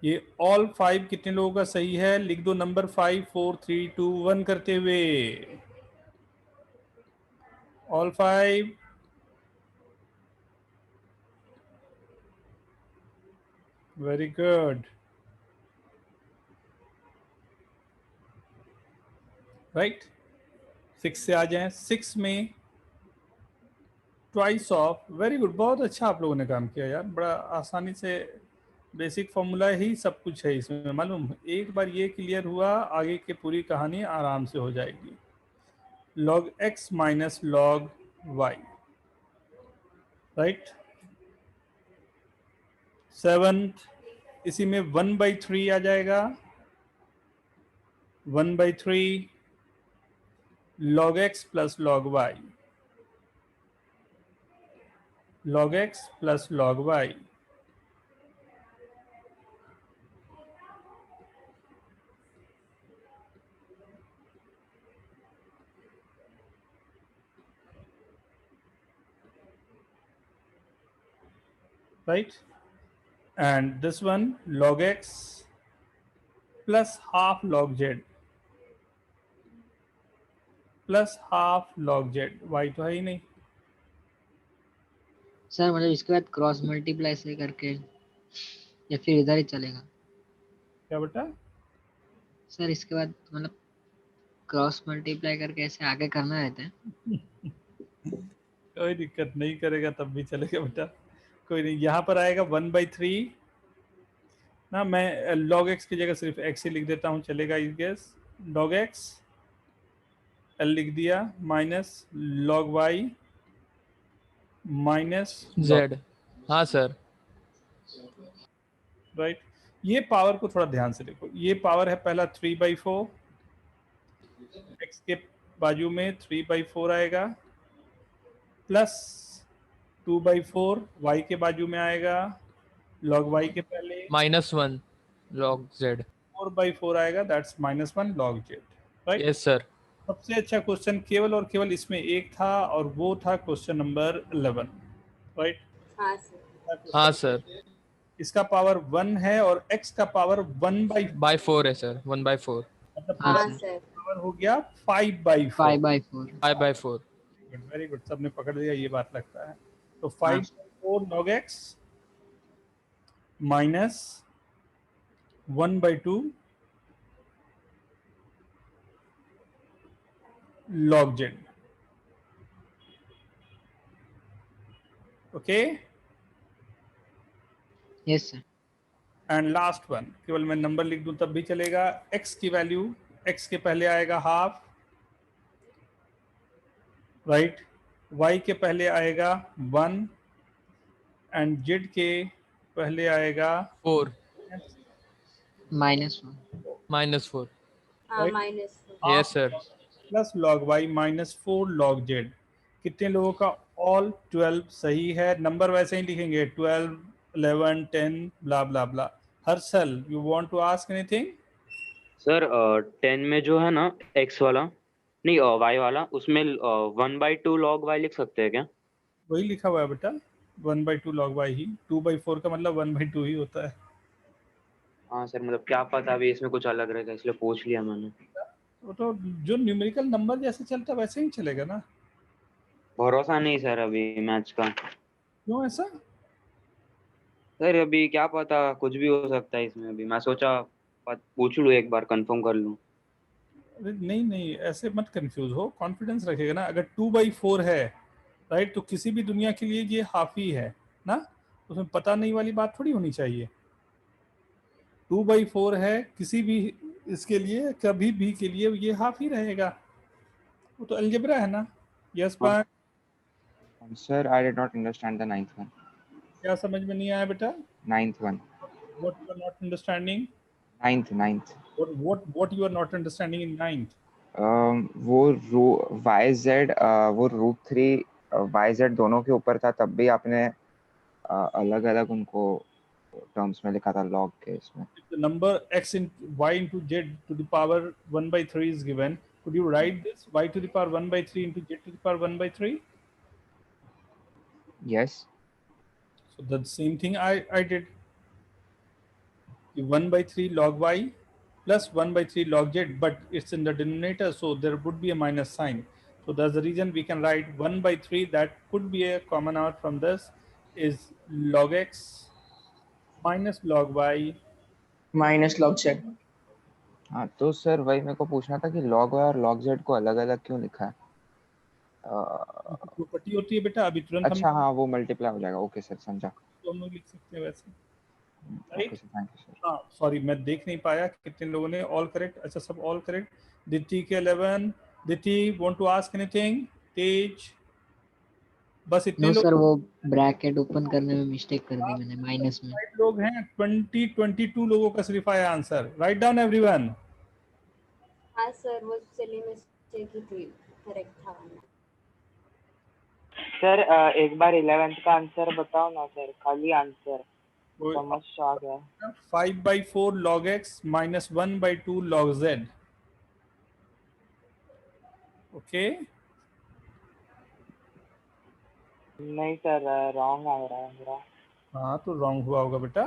[SPEAKER 1] ये all 5 कितने लोगों का सही है? लिख दो नंबर 5 4 3 2 1 करते हुए। ऑल 5। Very good. राइट, 6 से आ जाएं। 6 में ट्वाइस ऑफ। वेरी गुड, बहुत अच्छा आप लोगों ने काम किया यार, बड़ा आसानी से। बेसिक फॉर्मूला ही सब कुछ है इसमें, मालूम। एक बार ये क्लियर हुआ, आगे की पूरी कहानी आराम से हो जाएगी। log x minus log y। Right, 7th इसी में 1/3 आ जाएगा। 1/3 log x plus log y। log x plus log y। right, and this one log x plus half log z plus half log z। y तो है ही नहीं
[SPEAKER 3] sir मतलब इसके बाद cross multiply से करके या फिर इधर ही चलेगा?
[SPEAKER 1] क्या बेटा?
[SPEAKER 3] सर इसके बाद मतलब क्रॉस मल्टीप्लाई करके ऐसे आगे करना रहता है?
[SPEAKER 1] कोई दिक्कत नहीं, करेगा तब भी चलेगा बेटा, कोई नहीं। यहाँ पर आएगा 1/3 ना, मैं log x की जगह सिर्फ x ही लिख देता हूँ, चलेगा इस केस। log x l लिख दिया minus log y minus
[SPEAKER 7] Z. हाँ सर।
[SPEAKER 1] राइट। ये पावर को थोड़ा ध्यान से देखो, ये पावर है पहला 3/4, x के बाजू में 3/4 आएगा, प्लस 2/4 y के बाजू में आएगा, log y के पहले
[SPEAKER 7] -1 log z।
[SPEAKER 1] 4/4 आएगा, that's -1 log z। Right.
[SPEAKER 7] Yes sir.
[SPEAKER 1] सबसे अच्छा क्वेश्चन केवल और केवल इसमें एक था, और वो था क्वेश्चन नंबर 11। राइट।
[SPEAKER 6] हाँ सर।
[SPEAKER 7] हाँ सर।
[SPEAKER 1] इसका पावर 1 है और x का पावर
[SPEAKER 12] 1/4 है सर, 1/4
[SPEAKER 1] मतलब
[SPEAKER 3] हाँ
[SPEAKER 1] पूरा
[SPEAKER 3] सर,
[SPEAKER 1] पावर हो गया 5/4।
[SPEAKER 3] 5/4।
[SPEAKER 12] 5/4
[SPEAKER 1] वेरी गुड, सबने पकड़ लिया ये बात लगता है। तो
[SPEAKER 3] हाँ
[SPEAKER 1] 5/4 log x minus 1/2 log z। Okay,
[SPEAKER 3] yes sir.
[SPEAKER 1] And last one, केवल मैं नंबर लिख दूं तब भी चलेगा। x की वैल्यू, x के पहले आएगा हाफ, राइट, y के पहले आएगा 1 एंड z के पहले आएगा
[SPEAKER 12] 4
[SPEAKER 3] -1।
[SPEAKER 12] -4
[SPEAKER 6] हाँ
[SPEAKER 1] right,
[SPEAKER 6] minus
[SPEAKER 12] yes sir.
[SPEAKER 1] Plus log y minus 4 log z। कितने लोगों का ऑल 12 सही है? नंबर वैसे ही लिखेंगे 12, 11, 10 blah blah blah. Harshal, you want to ask anything?
[SPEAKER 5] Sir 10 में जो है ना x वाला, नहीं y वाला, उसमें 1/2 log y लिख सकते हैं क्या?
[SPEAKER 1] वही लिखा हुआ है बेटा, 1/2 log y ही। 2/4 का मतलब 1/2 ही होता है।
[SPEAKER 5] हाँ सर, मतलब क्या पता अभी इसमें कुछ अलग रहेगा, इसलिए पूछ लिया मैंने।
[SPEAKER 1] वो तो जो न्यूमेरिकल नंबर जैसे चलता है वैसे ही चलेगा ना।
[SPEAKER 5] भरोसा नहीं सर अभी मैथ्स का।
[SPEAKER 1] क्यों ऐसा?
[SPEAKER 5] सर अभी क्या पता, कुछ भी हो सकता है इसमें। अभी मैं सोचा पूछ लूँ, एक बार कंफर्म कर लूँ।
[SPEAKER 1] अरे नहीं नहीं, ऐसे मत कंफ्यूज हो, कॉन्फिडेंस रखेगा ना। अगर 2/4 है, राइट, तो किसी भी दुनिया के लिए ये हाफ ही है ना, उसमें पता नहीं वाली बात थोड़ी होनी चाहिए। 2/4 है, किसी भी इसके लिए, कभी भी के लिए ये हाफ ही रहेगा, वो तो अलजेब्रा है ना। यस
[SPEAKER 5] हाँ।
[SPEAKER 1] पान,
[SPEAKER 11] Sir, I did not understand the ninth one.
[SPEAKER 1] क्या समझ में नहीं आया बेटा?
[SPEAKER 11] Ninth one.
[SPEAKER 1] What you are not understanding?
[SPEAKER 11] Ninth.
[SPEAKER 1] What you are not understanding in ninth?
[SPEAKER 11] वो YZ वो √3 YZ दोनों के ऊपर था, तब भी आपने अलग अलग उनको टर्म्स में लिखा था लॉग के इसमें।
[SPEAKER 1] If the number x into y into z to the power 1/3 is given, could you write this y to the power 1/3 into z to the power 1/3?
[SPEAKER 11] Yes.
[SPEAKER 1] So the same thing I did. The 1/3 log y plus 1/3 log z, but it's in the denominator, so there would be a minus sign. So that's the reason we can write 1/3. That could be a common out from this is log x minus log y
[SPEAKER 4] minus log z।
[SPEAKER 11] हाँ, तो sir वही मेरे को पूछना था कि log y और log z को अलग अलग क्यों लिखा है?
[SPEAKER 1] प्रॉपर्टी होती है बेटा, अभी तुरंत
[SPEAKER 11] अच्छा, हाँ, वो मल्टीप्लाई हो जाएगा। ओके सर, समझा।
[SPEAKER 1] तो हम लोग लिख सकते हैं वैसे,
[SPEAKER 11] okay sir, thank you sir.
[SPEAKER 1] हाँ सॉरी, मैं देख नहीं पाया कितने लोगों ने ऑल करेक्ट। अच्छा, सब ऑल करेक्ट। दिति के 11। दिति, वांट टू आस्क एनीथिंग? तेज, बस इतने
[SPEAKER 3] नो
[SPEAKER 1] लोग।
[SPEAKER 3] सर, वो ब्रैकेट ओपन करने में मिस्टेक कर दी मैंने, माइनस में।
[SPEAKER 1] लोग हैं 22 लोगों का सिर्फ आया आंसर। Write down everyone.
[SPEAKER 6] हाँ सर, वो सिली मिस्टेक ही थी, करेक्ट था।
[SPEAKER 10] सर एक बार 11th का आंसर बताओ ना सर, खाली आंसर समझ आ गया।
[SPEAKER 1] 5/4 log x minus 1/2 log z। Okay,
[SPEAKER 10] नहीं सर, रॉन्ग आ रहा है मेरा।
[SPEAKER 1] हाँ तो रॉन्ग हुआ होगा बेटा।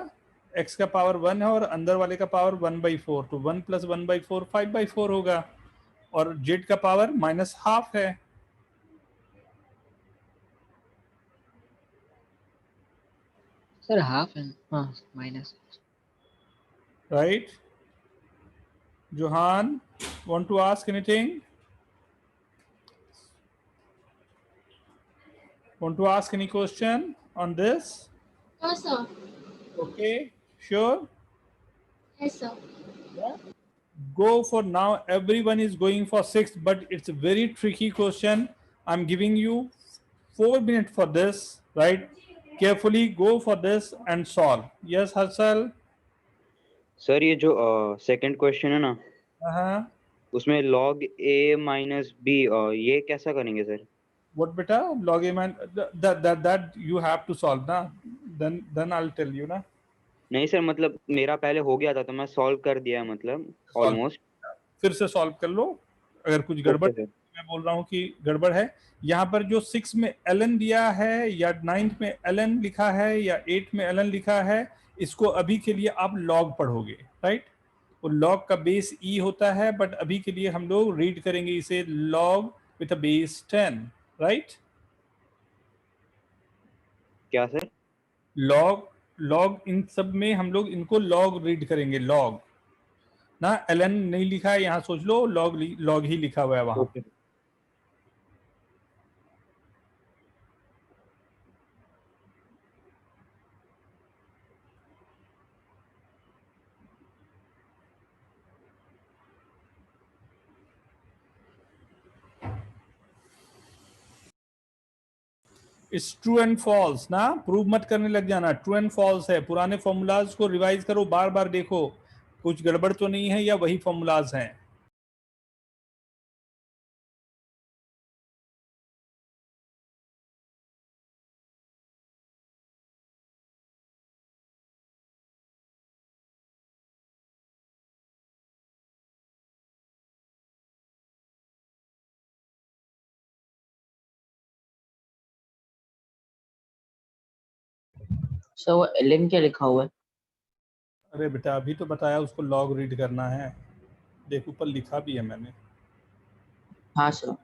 [SPEAKER 1] x का पावर 1 है और अंदर वाले का पावर 1/4, तो 1 + 1/4 5/4 होगा, और z का पावर -½ है।
[SPEAKER 3] सर हाफ है, हाँ minus.
[SPEAKER 1] Right, Johan, want to ask anything? Want to ask any question on this?
[SPEAKER 13] No, sir.
[SPEAKER 1] Okay, sure.
[SPEAKER 13] Yes, sir.
[SPEAKER 1] Go for now. Everyone is going for 6, but it's a very tricky question. I'm giving you 4 minutes for this, right? Carefully go for this and solve. Yes, Harsal?
[SPEAKER 5] Sir ये जो second question है ना,
[SPEAKER 1] हाँ,
[SPEAKER 5] उसमें log a minus b, ये कैसा करेंगे sir?
[SPEAKER 1] what beta? Log a man, that you have to solve na. Then I'll tell you na.
[SPEAKER 5] नहीं सर, मतलब मेरा पहले हो गया था तो मैं सॉल्व कर दिया, मतलब ऑलमोस्ट।
[SPEAKER 1] फिर से सॉल्व कर लो, अगर कुछ गड़बड़ है। मैं बोल रहा हूँ कि गड़बड़ है। यहाँ पर जो 6 में ln दिया है, या 9th में ln लिखा है, या 8 में ln लिखा है, इसको अभी के लिए आप लॉग पढ़ोगे, राइट? वो लॉग का बेस ई होता है, बट अभी के लिए हम लोग रीड करेंगे इसे log with a base 10, right?
[SPEAKER 5] क्या सर?
[SPEAKER 1] लॉग, लॉग इन सब में हम लोग इनको लॉग रीड करेंगे, लॉग ना, एलन नहीं लिखा है यहाँ, सोच लो लॉग, लॉग ही लिखा हुआ है वहां।
[SPEAKER 5] Okay.
[SPEAKER 1] It's true and false ना, प्रूव मत करने लग जाना, ट्रू एंड फॉल्स है। पुराने फॉर्मूलाज को रिवाइज करो, बार बार देखो कुछ गड़बड़ तो नहीं है या वही फॉर्मूलाज हैं।
[SPEAKER 4] सर वो एलएन क्या लिखा हुआ है?
[SPEAKER 1] अरे बेटा अभी तो बताया उसको लॉग रीड करना है, देख ऊपर लिखा भी है मैंने।
[SPEAKER 4] हाँ sir.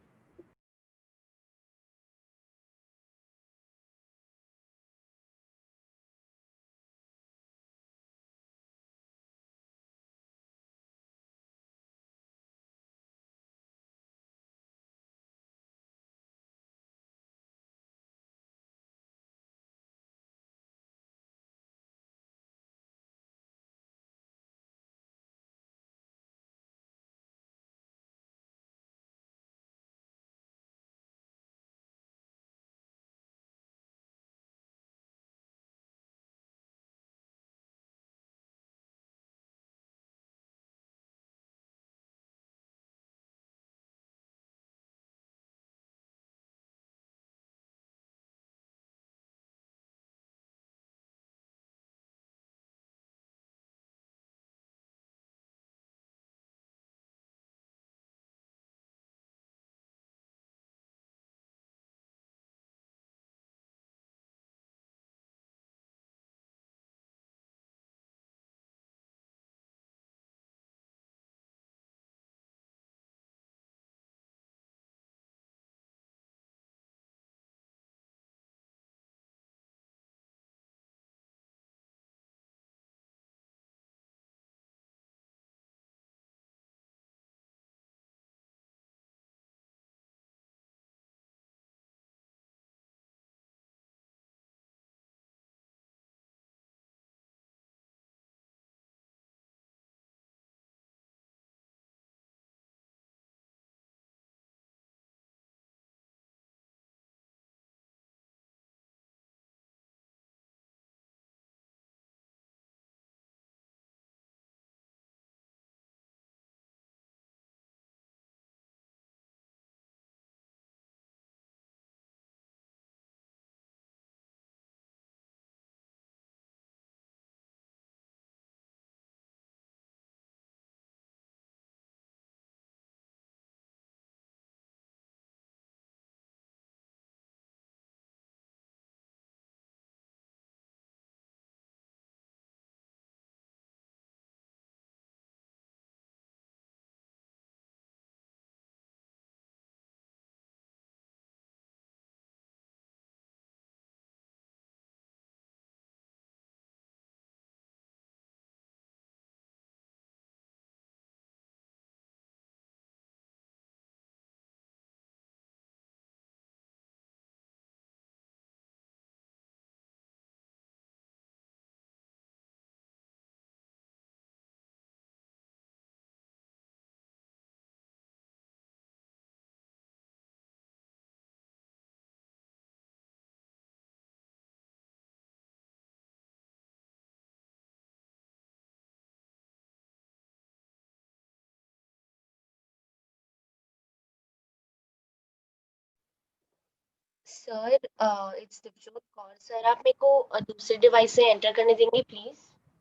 [SPEAKER 13] Sir it's Divjot Kaur sir, आप मेरे को दूसरे डिवाइस से एंटर करने देंगे प्लीज?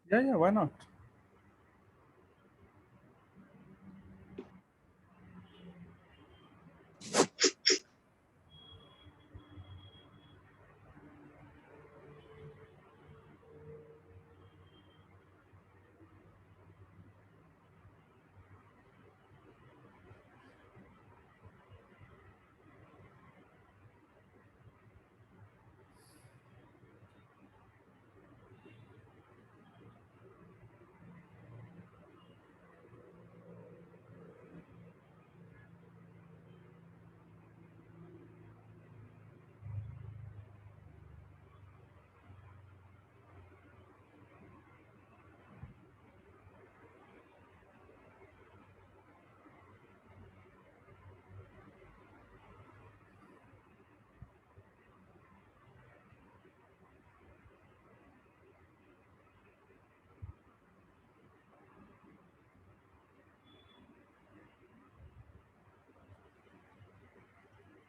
[SPEAKER 1] या why not.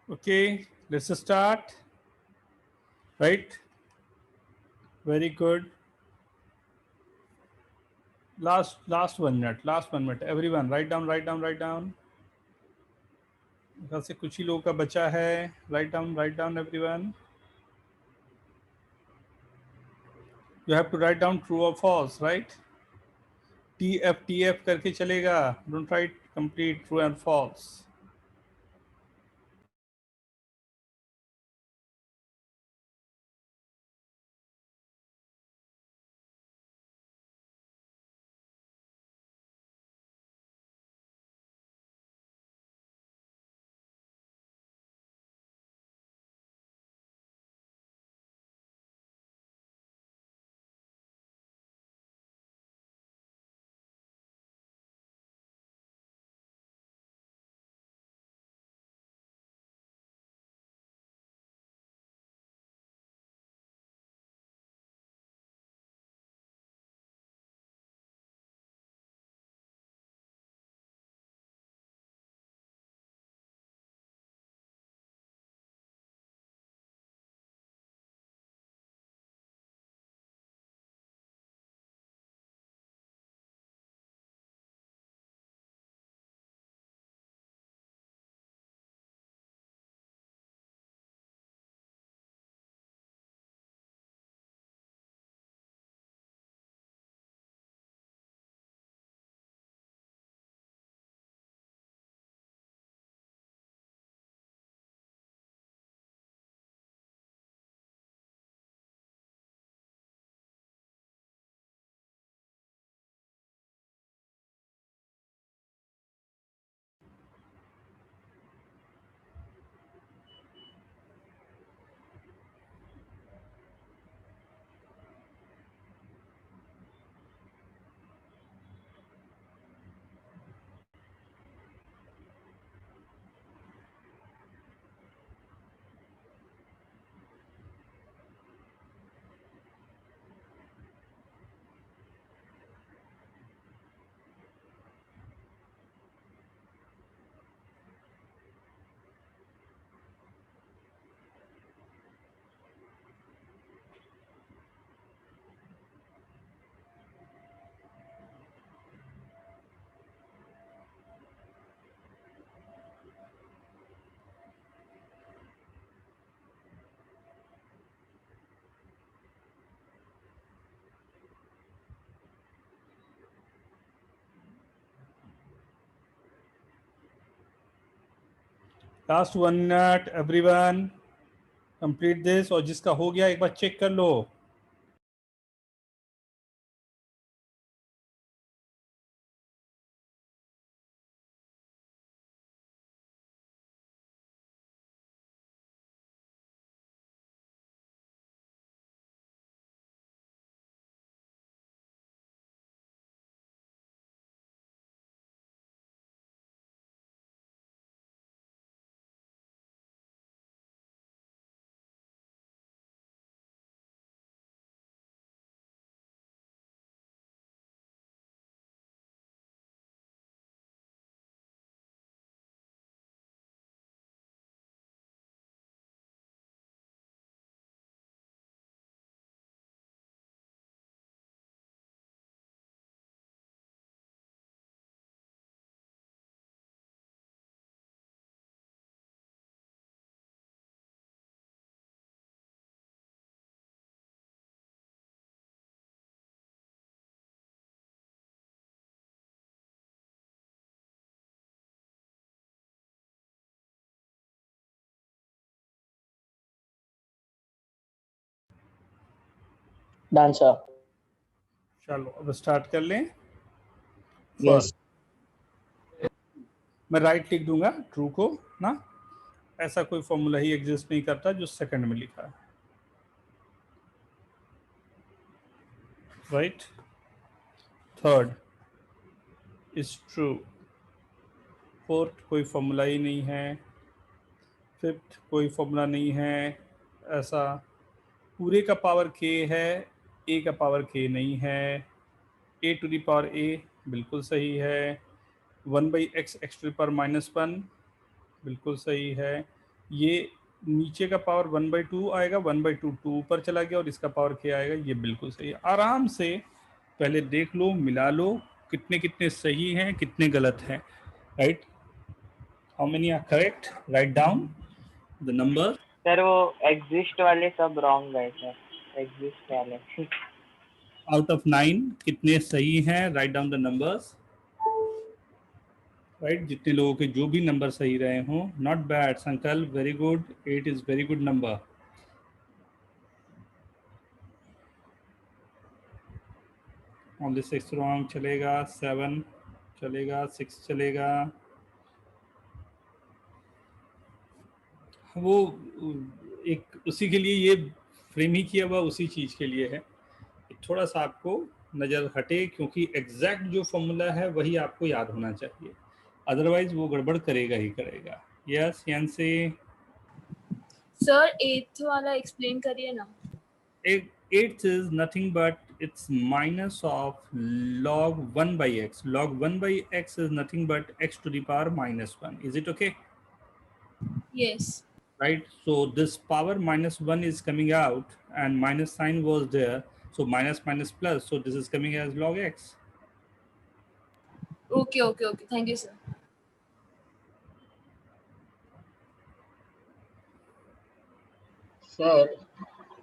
[SPEAKER 1] Okay, let's start. Right? Very good. Last 1 minute. Last 1 minute. Everyone, write down. घर से कुछ ही लोगों का बचा है. Write down everyone. You have to write down true or false, right? TF करके चलेगा. Don't write complete true and false. Last 1 minute, everyone. Complete this. और जिसका हो गया एक बार चेक कर लो.
[SPEAKER 4] Done sir.
[SPEAKER 1] चलो अब स्टार्ट कर लें.
[SPEAKER 4] यस.
[SPEAKER 1] मैं राइट लिख दूंगा ट्रू को ना. ऐसा कोई फॉर्मूला ही एग्जिस्ट नहीं करता जो सेकंड में लिखा है. Right. Third is true. Fourth कोई फॉर्मूला ही नहीं है. फिफ्थ कोई फॉर्मूला नहीं है. ऐसा पूरे का पावर k है, a का पावर k नहीं है. a to the power a बिल्कुल सही है. 1/x x to the power -1 बिल्कुल सही है. ये नीचे का पावर 1/2 आएगा, 1/2 2 ऊपर चला गया और इसका पावर क्या आएगा, ये बिल्कुल सही है। आराम से पहले देख लो, मिला लो, कितने कितने सही हैं, कितने गलत हैं, right? How many are correct? Right down the number.
[SPEAKER 10] Sir वो एग्जिस्ट वाले सब रॉन्ग है सर, एग्जिस्ट वाले।
[SPEAKER 1] आउट ऑफ 9 कितने सही हैं? Right down the numbers, right? जितने लोगों के जो भी नंबर सही रहे हों, not bad Sankalp, very good, 8 is very good number. Only 6 wrong चलेगा, 7 चलेगा, 6 चलेगा। वो एक उसी के लिए ये फ्रेम ही किया हुआ उसी चीज के लिए है, थोड़ा सा आपको नजर हटे, क्योंकि एग्जैक्ट जो फॉर्मूला है वही आपको याद होना चाहिए, अदरवाइज वो गड़बड़ करेगा ही करेगा। यस यान्सी।
[SPEAKER 14] सर 8th वाला एक्सप्लेन करिए ना।
[SPEAKER 1] 8th is nothing but it's minus of log 1 by x. Log 1 by x is nothing but x to the power minus 1. Is it okay?
[SPEAKER 14] Yes.
[SPEAKER 1] Right, so this power minus 1 is coming out and minus sign was there, so minus minus plus, so this is coming as log x.
[SPEAKER 14] Okay. Thank you, sir.
[SPEAKER 4] Sir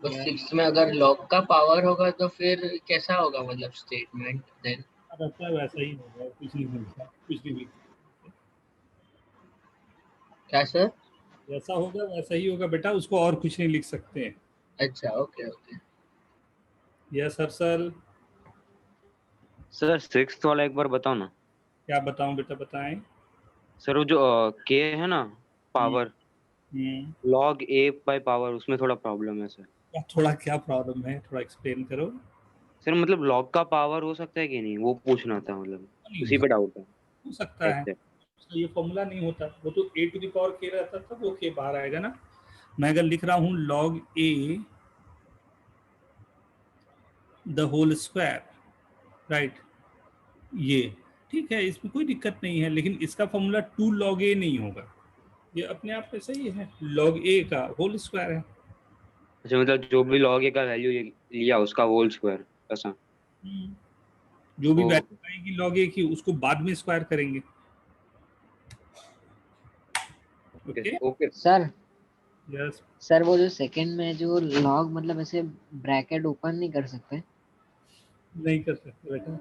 [SPEAKER 4] बस 6 में अगर log का power होगा तो फिर कैसा होगा, मतलब स्टेटमेंट देन?
[SPEAKER 1] रहता है वैसा ही होगा, कुछ नहीं मिलता, कुछ नहीं मिलता।
[SPEAKER 4] क्या सर?
[SPEAKER 1] जैसा होगा वैसा ही होगा बेटा, उसको और कुछ नहीं लिख सकते हैं।
[SPEAKER 4] अच्छा, okay.
[SPEAKER 1] Yes sir.
[SPEAKER 5] Sir 6th वाला एक बार बताओ ना।
[SPEAKER 1] क्या बताऊं बेटा, बताएं।
[SPEAKER 5] सर वो जो के है ना power, log A by power, उसमें थोड़ा प्रॉब्लम है सर।
[SPEAKER 1] थोड़ा क्या प्रॉब्लम है, थोड़ा एक्सप्लेन करो।
[SPEAKER 5] सर मतलब लॉग का पावर हो सकता है कि नहीं, वो पूछना था, मतलब उसी पे डाउट है।
[SPEAKER 1] हो सकता है, तो ये फॉर्मूला नहीं होता, वो तो a to the power k रहता था, वो k बाहर आएगा ना। मैं अगर लिख रहा हूँ log a the whole square, right, ये ठीक है, इसमें कोई दिक्कत नहीं है, लेकिन इसका फॉर्मूला 2 log a नहीं होगा, ये अपने आप में सही है, log a का होल स्क्वायर है।
[SPEAKER 5] अच्छा, मतलब जो भी log a का वैल्यू लिया उसका होल स्क्वायर, ऐसा?
[SPEAKER 1] जो भी वैल्यू आएगी log a की, उसको बाद में स्क्वायर करेंगे।
[SPEAKER 5] Okay
[SPEAKER 3] sir.
[SPEAKER 1] यस
[SPEAKER 3] सर वो जो सेकंड में जो लॉग मतलब ऐसे ब्रैकेट ओपन नहीं कर सकते?
[SPEAKER 1] नहीं कर सकते बेटा।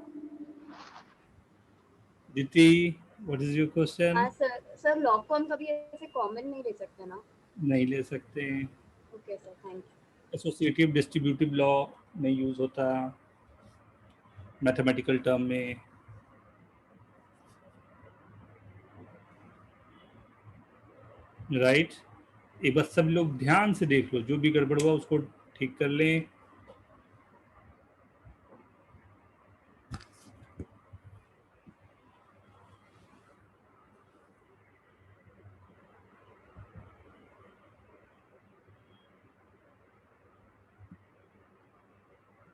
[SPEAKER 1] Deepti, what is your question?
[SPEAKER 6] हाँ सर लॉग को हम कभी ऐसे कॉमन नहीं ले सकते ना?
[SPEAKER 1] नहीं ले सकते हैं।
[SPEAKER 6] Okay sir, thank you.
[SPEAKER 1] Associative distributive law नहीं यूज होता मैथमेटिकल टर्म में। राइट, एक बार सब लोग ध्यान से देख लो, जो भी गड़बड़ हुआ उसको ठीक कर लें।